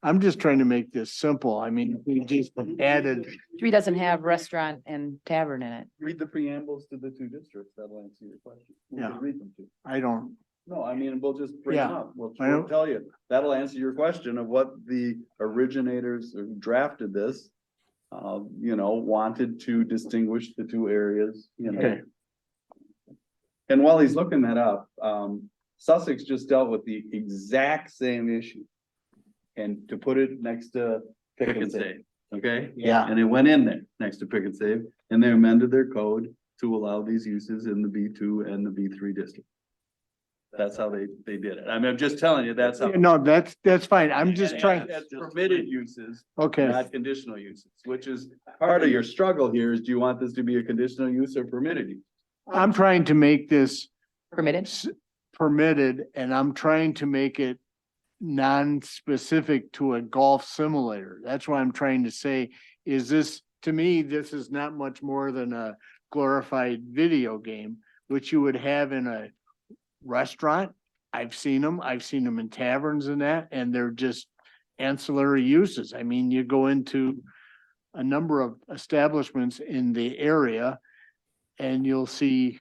I'm just trying to make this simple. I mean, we just added, 3 doesn't have restaurant and tavern in it. Read the preambles to the 2 districts. That'll answer your question. We can Yeah. Read them to. I don't, No, I mean, we'll just bring them Yeah. up. We'll I know. tell you. That'll answer your question of what the originators who drafted this, wanted to distinguish the 2 areas, Okay. And while he's looking that up, Sussex just dealt with the exact same issue. And to put it next to Pick and Save, okay? yeah. And it went in there next to Pick and Save, and they amended their code to allow these uses in the B2 and the B3 district. That's how they did it. I mean, I'm just telling you, that's how. No, that's fine. I'm just And trying, That's permitted uses, okay. not conditional uses, which is part of your struggle here is do you want this to be a conditional use or permitted use? I'm trying to make this Permitted? permitted, and I'm trying to make it non-specific to a golf simulator. That's why I'm trying to say, is this, to me, this is not much more than a glorified video game, which you would have in a restaurant. I've seen them in taverns and that, and they're just ancillary uses. I mean, you go into a number of establishments in the area and you'll see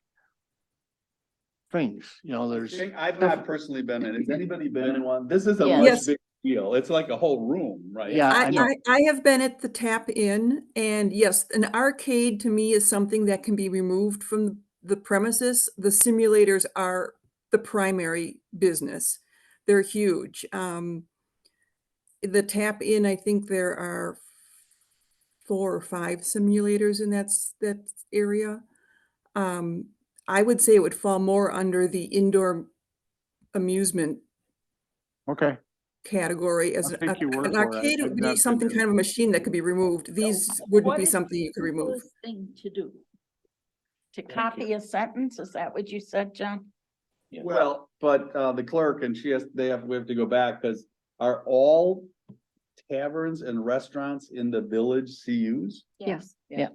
things, there's, I've not personally been in. Has anybody been in one? This is a Yeah. much Yes. bigger deal. It's like a whole room, right? Yeah, I know. I have been at the Tap Inn, and yes, an arcade to me is something that can be removed from the premises. The simulators are the primary business. They're huge. The Tap Inn, I think there are 4 or 5 simulators in that area. I would say it would fall more under the indoor amusement okay. category as I'll take your word an for it. arcade I've would be not something been kind of a machine that could be removed. These wouldn't be something you could remove. Thing to do. To copy a sentence, is that what you said, John? Well, but the clerk and we have to go back because are all taverns and restaurants in the village CUs? Yes. Yeah.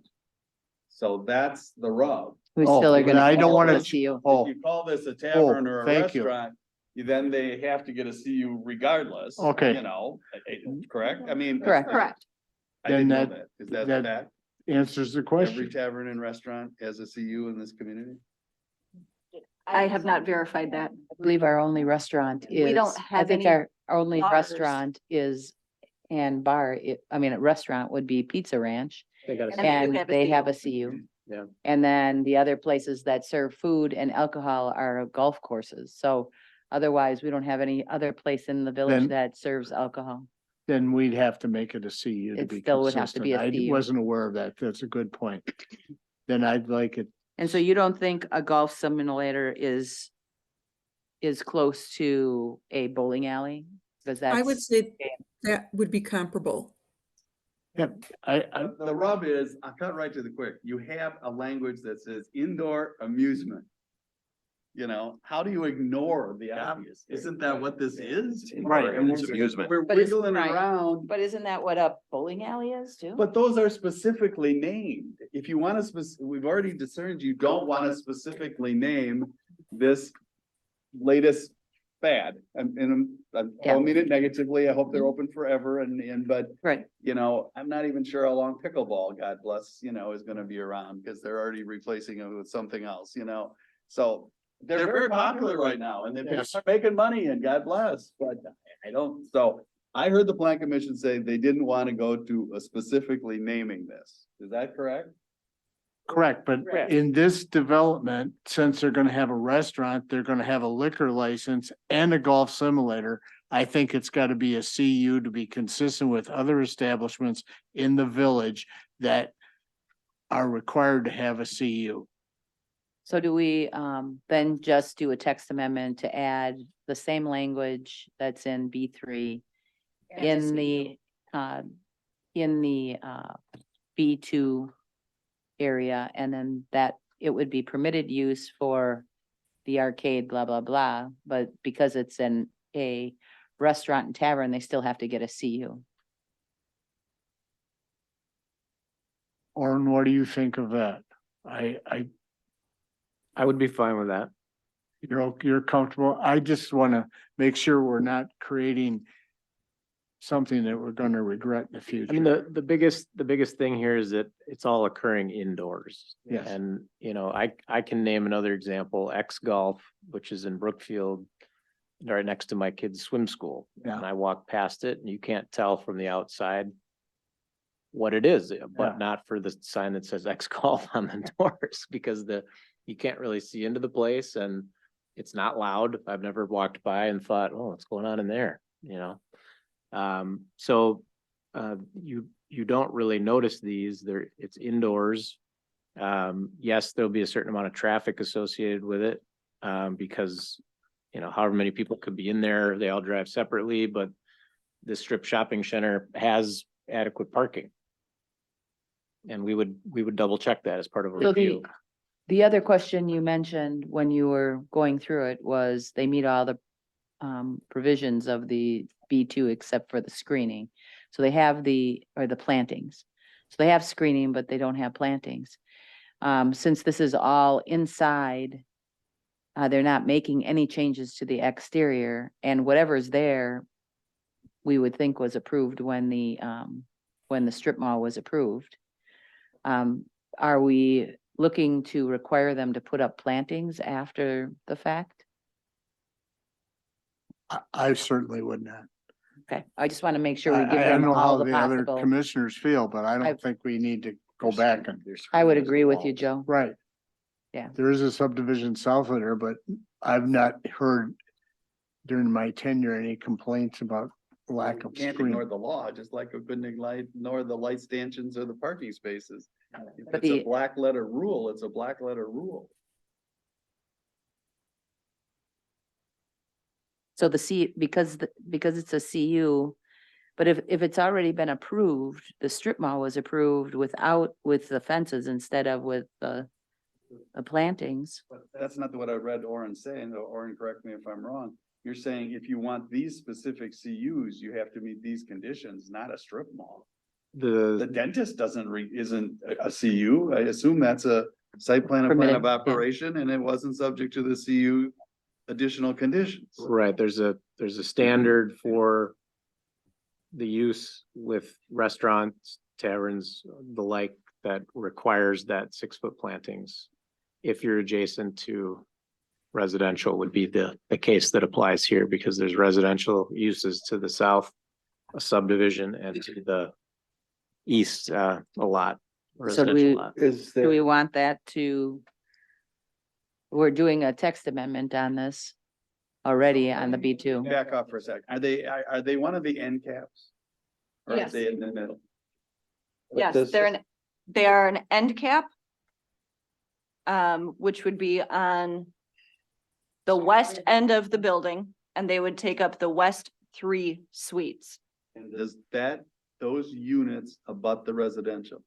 So that's the rub. We Oh, still are then gonna. I don't wanna see you. Oh, If you call this a tavern or a thank you. restaurant, then they have to get a CU regardless. Okay. Correct? I mean. Correct. Correct. I didn't know Then that. Is that that fact? answers the Every question. tavern and restaurant has a CU in this community? I have not verified that. I believe our only restaurant is. We don't I have think any our only bars. restaurant is, and bar, a restaurant would be Pizza Ranch, They got a- And and they they have have a a CU. Yeah. And then the other places that serve food and alcohol are golf courses. So otherwise, we don't have any other place in the village Then- that serves alcohol. then we'd have to make it a CU to It be still would have to be consistent. a I CU. wasn't aware of that. That's a good point. Then I'd like it, And so you don't think a golf simulator is close to a bowling alley? Because that's. I would say that would be comparable. I, The rub is, I'll cut right to the quick, you have a language that says indoor amusement. You know, how do you ignore the obvious? Isn't that what this is? Right, And it's amusement. we're But it's- wiggling right. around, But isn't that what a bowling alley is too? but those are specifically named. If you want to we've already discerned you don't want to specifically name this latest fad. And I Yeah. don't mean it negatively. I hope they're open forever but Right. you know, I'm not even sure how long pickleball, God bless, you know, is gonna be around, because they're already replacing it with something else, you know? So they're very popular right now, and they're Yes. making money, and God bless, but I don't, so I heard the plan commission say they didn't want to go to a specifically naming this. Is that correct? correct, but Correct. in this development, since they're gonna have a restaurant, they're gonna have a liquor license and a golf simulator. I think it's gotta be a CU to be consistent with other establishments in the village that are required to have a CU. So do we then just do a text amendment to add the same language that's in B3 in the B2 area, and then that it would be permitted use for the arcade, blah, blah, blah, but because it's a restaurant and tavern, they still have to get a CU. Orin, what do you think of that? I would be fine with that. You're comfortable? I just wanna make sure we're not creating something that we're gonna regret in the future. I mean, the biggest thing here is that it's all occurring indoors. Yes. And, you know, I can name another example, X Golf, which is in Brookfield, right next to my kid's swim school. Yeah. And I walk past it and you can't tell from the outside what it is, Yeah. but not for the sign that says X Golf on the doors, because you can't really see into the place and it's not loud. I've never walked by and thought, oh, what's going on in there, you know? So you don't really notice these, it's indoors. Yes, there'll be a certain amount of traffic associated with it, because, you know, however many people could be in there, they all drive separately, but the strip shopping center has adequate parking. And we would double check that as part of a So review. the other question you mentioned when you were going through it was they meet all the provisions of the B2 except for the screening. So they have the plantings. So they have screening, but they don't have plantings. Since this is all inside, they're not making any changes to the exterior, and whatever's there, we would think was approved when the strip mall was approved. Are we looking to require them to put up plantings after the fact? I certainly would not. Okay, I just want to make sure we I give don't them know how all the the other possible. commissioners feel, but I I- don't think we need to go back and. I would agree with you, Joe. Right. Yeah. There is a subdivision south of there, but I've not heard during my tenure any complaints about lack of Can't screening. ignore the law, just like we couldn't ignore the light stanchions or the parking spaces. If But it's a the- black letter rule, it's a black letter rule. So because it's a CU, but if it's already been approved, the strip mall was approved with the fences instead of with the plantings. But that's not what I read Orin saying, though. Orin, correct me if I'm wrong. You're saying if you want these specific CUs, you have to meet these conditions, not a strip mall. The dentist isn't a CU. I assume that's a site plan of Permitted, yeah. operation, and it wasn't subject to the CU additional conditions. Right, there's a standard for the use with restaurants, taverns, the like, that requires that 6-foot plantings. If you're adjacent to residential would be the case that applies here, because there's residential uses to the south, a subdivision, and to the east, a lot. So do residential we, lot. do we want that we're doing a text amendment on this already on the B2. Back up for a sec. Are they one of the end caps? Or are Yes. they in the middle? Yes, this- they are an end cap. Which would be on the west end of the building, and they would take up the west 3 suites. And does those units abut the residential?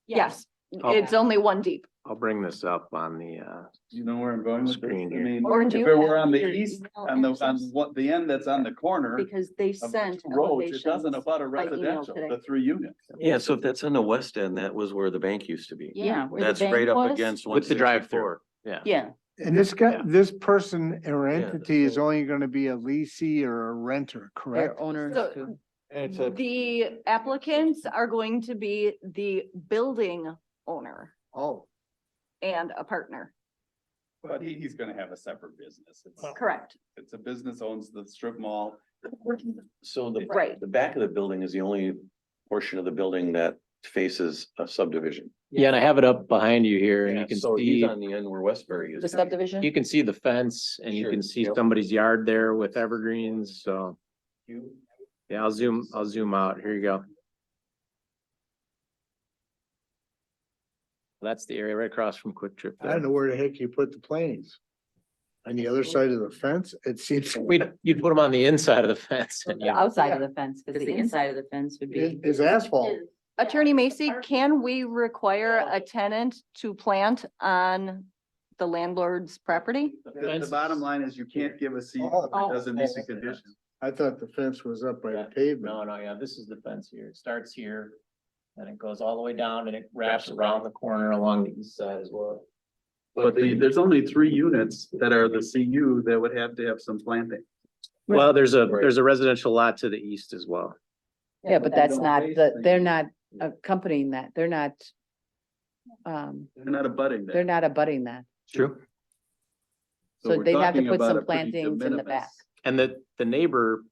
Yes, Oh. it's only 1 deep. I'll bring this up on the, You know where I'm going with this? Screen I here. mean, Or if do it you were have on the your east, email on access? what, the end that's on the corner of Because they the sent two roads, it doesn't elevations. abut a by email residential, today. the 3 units. Yeah, so if that's on the west end, that was where the bank used to be. Yeah. where the That's bank right up was. against one with the drive-through. sixty-four. Yeah. Yeah, And this guy, Yeah. this person or Yeah, entity is so- only gonna be a leasee or a renter, correct? Their owners So- too. And it's a, The applicants are going to be the building owner Oh, and a partner. But he's gonna have a separate business. Correct. It's a business owns the strip mall. So the, Right. the back of the building is the only portion of the building that faces a subdivision. Yeah, and I have it up behind you here and Yeah, you can so he's see, on the end where Westbury is. The subdivision? you can see the fence and you Sure, can see yep. somebody's yard there with evergreens, so. Yeah, I'll zoom out. Here you go. That's the area right across from Quick Trip. I don't know where the heck you put the planes. On the other side of the fence, it seems. You'd put them on the inside of the fence and The yeah. outside of the fence, because because the inside of the fence would be. Is asphalt. Attorney Macy, can we require a tenant to plant on the landlord's property? The bottom line is you can't give a C, Oh. it doesn't meet the condition. I thought the fence was up by Yeah. the pavement. No, yeah, this is the fence here. It starts here. And it goes all the way down and it wraps around the corner along the east side as well. But there's only 3 units that are the CU that would have to have some planting. Well, there's a residential lot to the east as well. Yeah, but that's not, they're not accompanying that. They're not. They're not abutting They're that. not abutting that. True. So we're they'd have to talking put about some a pretty de plantings in the minimis. back. And the neighbor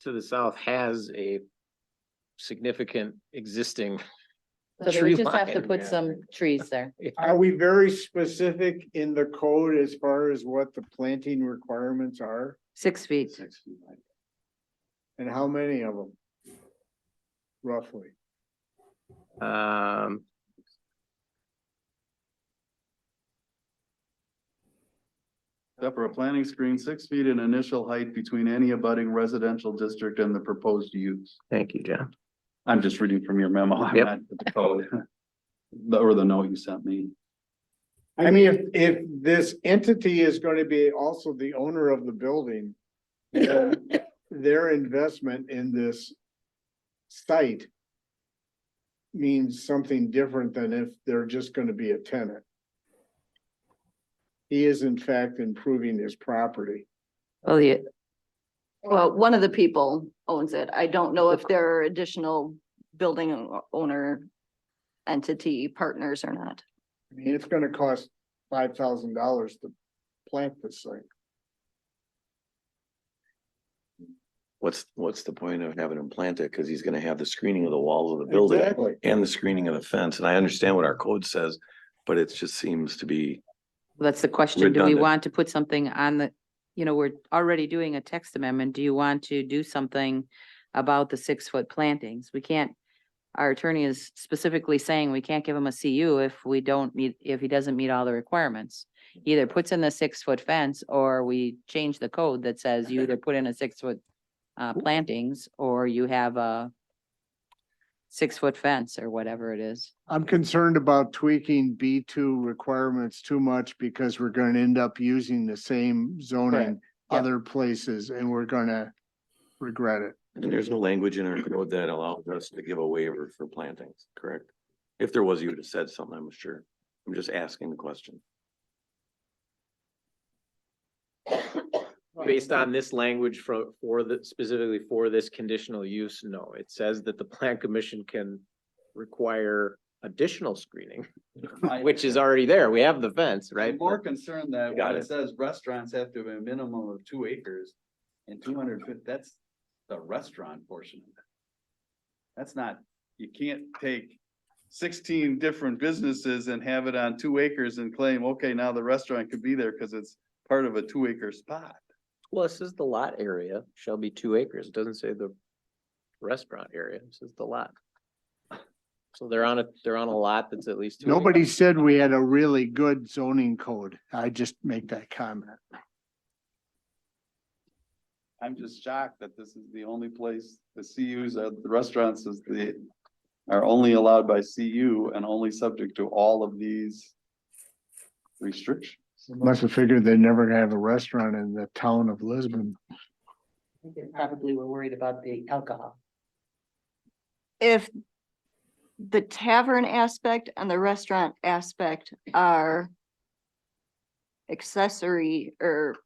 to the south has a significant existing. So they tree would just have to line. put some trees there. Are we very specific in the code as far as what the planting requirements are 6 feet. and how many of them? Roughly. For a planting screen, 6 feet in initial height between any abutting residential district and the proposed use. Thank you, John. I'm just reading from your memo. I'm Yep. not with the code. Or the note you sent me. I mean, if this entity is going to be also the owner of the building, then their investment in this site means something different than if they're just going to be a tenant. He is in fact improving his property. Well, yeah, Well, one of the people owns it. I don't know if there are additional building owner entity partners or not. I mean, it's gonna cost $5,000 to plant this thing. What's the point of having him plant it? Cause he's gonna have the screening of the walls of the building Exactly. and the screening of the fence. And I understand what our code says, but it just seems to be, that's the question. Do we Redundant. want to put something on the, we're already doing a text amendment. Do you want to do something about the 6-foot plantings? We can't, our attorney is specifically saying we can't give him a CU if he doesn't meet all the requirements. He either puts in the 6-foot fence or we change the code that says you either put in a 6-foot plantings or you have a 6-foot fence or whatever it is. I'm concerned about tweaking B2 requirements too much because we're gonna end up using the same zoning Yep. other places and we're gonna regret it. and there's no language in our code that allows us to give a waiver for plantings, correct? If there was, you would have said something, I'm sure. I'm just asking the question. Based on this language specifically for this conditional use, no, it says that the plan commission can require additional screening, which is already there. We have the fence, right? I'm more concerned that Got when it it. says restaurants have to have a minimum of 2 acres and 250, that's the restaurant portion of it. That's not, you can't take 16 different businesses and have it on 2 acres and claim, okay, now the restaurant could be there because it's part of a 2 acre spot. Well, it says the lot area shall be 2 acres. It doesn't say the restaurant area, this is the lot. So they're on a lot that's at least. 2 acres. Nobody said we had a really good zoning code. I just make that comment. I'm just shocked that this is the only place the CUs, the restaurants are only allowed by CU and only subject to all of these restrictions. Must have figured they'd never have a restaurant in the town of Lisbon. They probably were worried about the alcohol. If the tavern aspect and the restaurant aspect are accessory or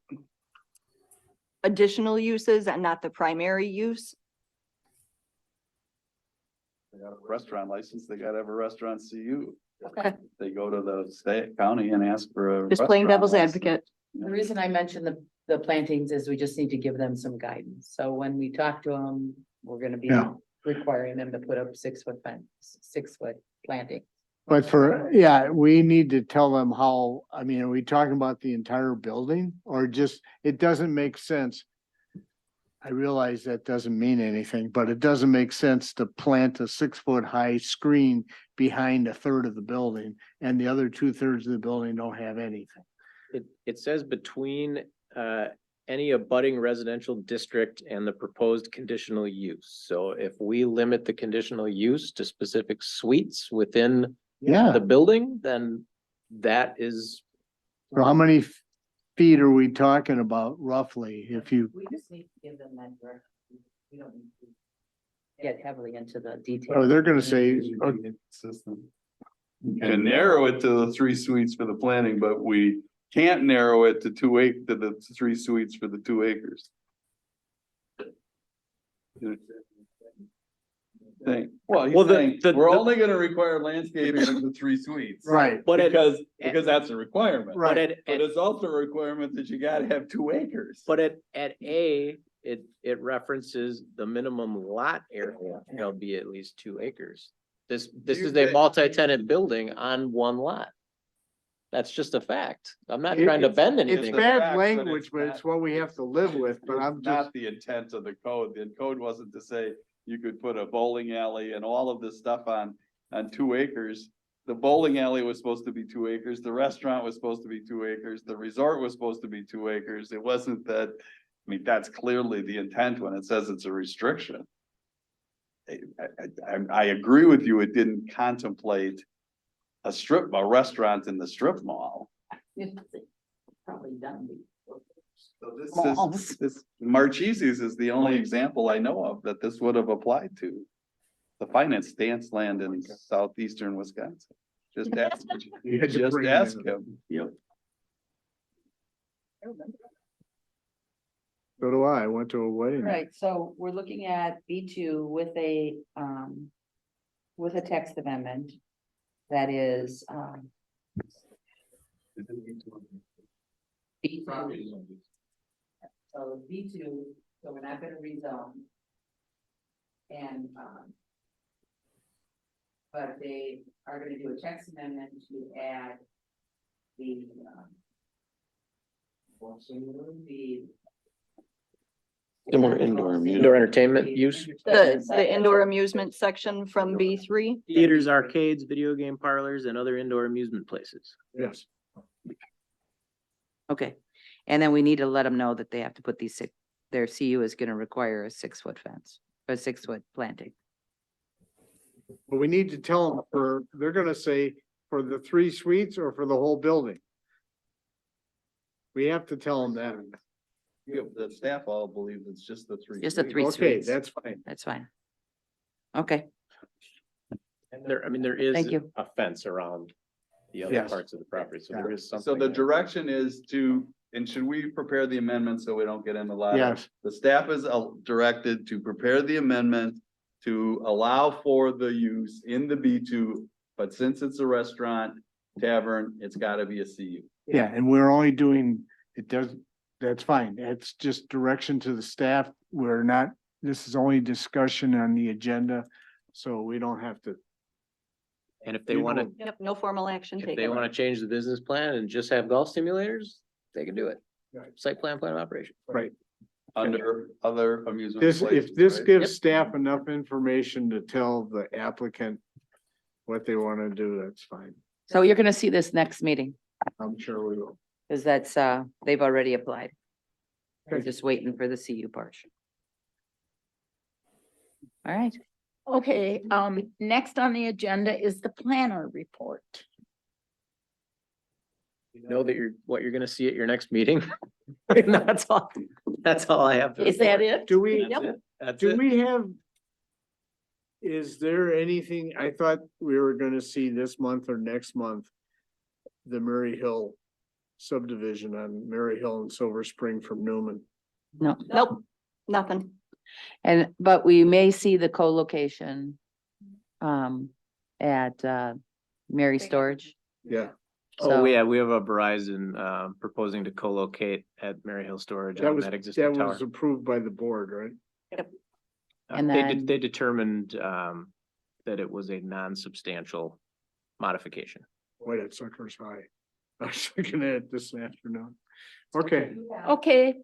additional uses and not the primary use, They got a restaurant license, they gotta have a restaurant CU. Okay. They go to the state county and ask for a. just playing restaurant devil's license. advocate. The reason I mentioned the plantings is we just need to give them some guidance. So when we talk to them, we're gonna be Yeah. requiring them to put up 6-foot fence, 6-foot planting. But yeah, we need to tell them how, I mean, are we talking about the entire building or just, it doesn't make sense. I realize that doesn't mean anything, but it doesn't make sense to plant a 6-foot high screen behind a third of the building and the other 2/3 of the building don't have anything. It says between any abutting residential district and the proposed conditional use. So if we limit the conditional use to specific suites within Yeah, the building, then that is, so how many feet are we talking about roughly if you, We just need to give them that direction. We don't need to get heavily into the oh, details. they're gonna say, Consistent. And narrow it to the 3 suites for the planning, but we can't narrow it to to the 3 suites for the 2 acres. Well, Well, he's saying, we're the- only gonna require landscaping in the 3 suites. right, but it, Because that's a requirement. but right. at, But it's also a requirement that you gotta have 2 acres. but at A, it references the minimum lot area shall be at least 2 acres. This You is a say- multi-tenant building on one lot. That's just a fact. I'm not It- trying to bend It's anything. a fact, bad but language, it's but it's not- what we have to live with, but I'm It's just. not the intent of the code. The code wasn't to say you could put a bowling alley and all of this stuff on 2 acres. The bowling alley was supposed to be 2 acres, the restaurant was supposed to be 2 acres, the resort was supposed to be 2 acres. It wasn't that, I mean, that's clearly the intent when it says it's a restriction. I agree with you, it didn't contemplate a restaurant in the strip mall. Probably done. So Malls. this Marchese's is the only example I know of that this would have applied to. The finance dance land in southeastern Wisconsin. Just ask, You had to just bring it ask in. him. Yep. So do I went to a wedding. Right, so we're looking at B2 with a text amendment that is, B2. So B2, so we're not gonna rezone. And, but they are gonna do a text amendment to add the, The more indoor amusement. Indoor entertainment use, The indoor amusement section from B3. theaters, arcades, video game parlors, and other indoor amusement places. Yes. Okay, and then we need to let them know that they have to put their CU is gonna require a 6-foot fence, a 6-foot planting. But we need to tell them they're gonna say for the 3 suites or for the whole building. We have to tell them that. Yeah, the staff all believe it's just the 3. Just the 3 Okay, suites. that's fine. That's fine. Okay, And there is Thank you. a fence around the other Yes. parts of the property, so there is So something. the there. direction is and should we prepare the amendment so we don't get in a lot of? Yes, The staff is directed to prepare the amendment to allow for the use in the B2, but since it's a restaurant tavern, it's gotta be a CU. yeah, and we're only doing, it does, that's fine. It's just direction to the staff. We're not, this is only discussion on the agenda, so we don't have to. And if they You wanna, know- Yep, no formal action if taken. they wanna change the business plan and just have golf simulators, they can do it. Right. Site plan of operation. Right. under other amusement This, places, if this right? gives staff enough information to tell the applicant what they want to do, that's fine. So you're gonna see this next meeting, I'm sure we will. because that's, they've already applied. We're Okay. just waiting for the CU portion. All right, Okay, next on the agenda is the planner report. You know that what you're gonna see at your next meeting. And that's all I have. to Is that report. it? Do we, That's it. That's do it. we have? Is there anything, I thought we were gonna see this month or next month? The Murray Hill subdivision on Murray Hill and Silver Spring from Newman. no, Nope, nothing. and, but we may see the co-location at Mary Storage. Yeah, Oh, So- yeah, we have a Verizon proposing to co-locate at Mary Hill Storage that on was, that that existing tower. was approved by the board, right? And They then- they determined that it was a non-substantial modification. Wait, at Suckers High. I was looking at it this afternoon. Okay, Okay,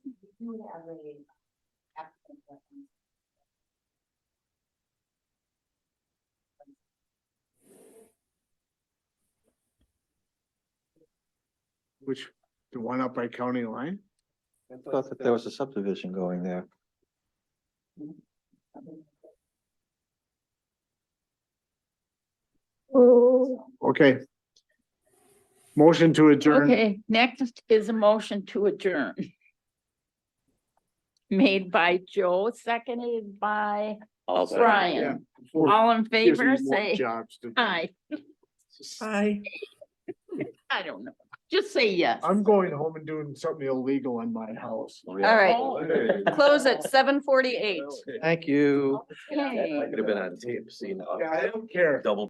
which, the one up by county line? I thought that there was a subdivision going there. Okay. Motion to adjourn. okay, next is a motion to adjourn. Made by Joe, seconded by Brian. All in Gives me favor, more say jobs to do. aye. Aye. I don't know. Just say yes. I'm going home and doing something illegal in my house. All right, Oh, close at 7:48. Thank you. okay. Could have been on tape, seen. Yeah, I don't care. Double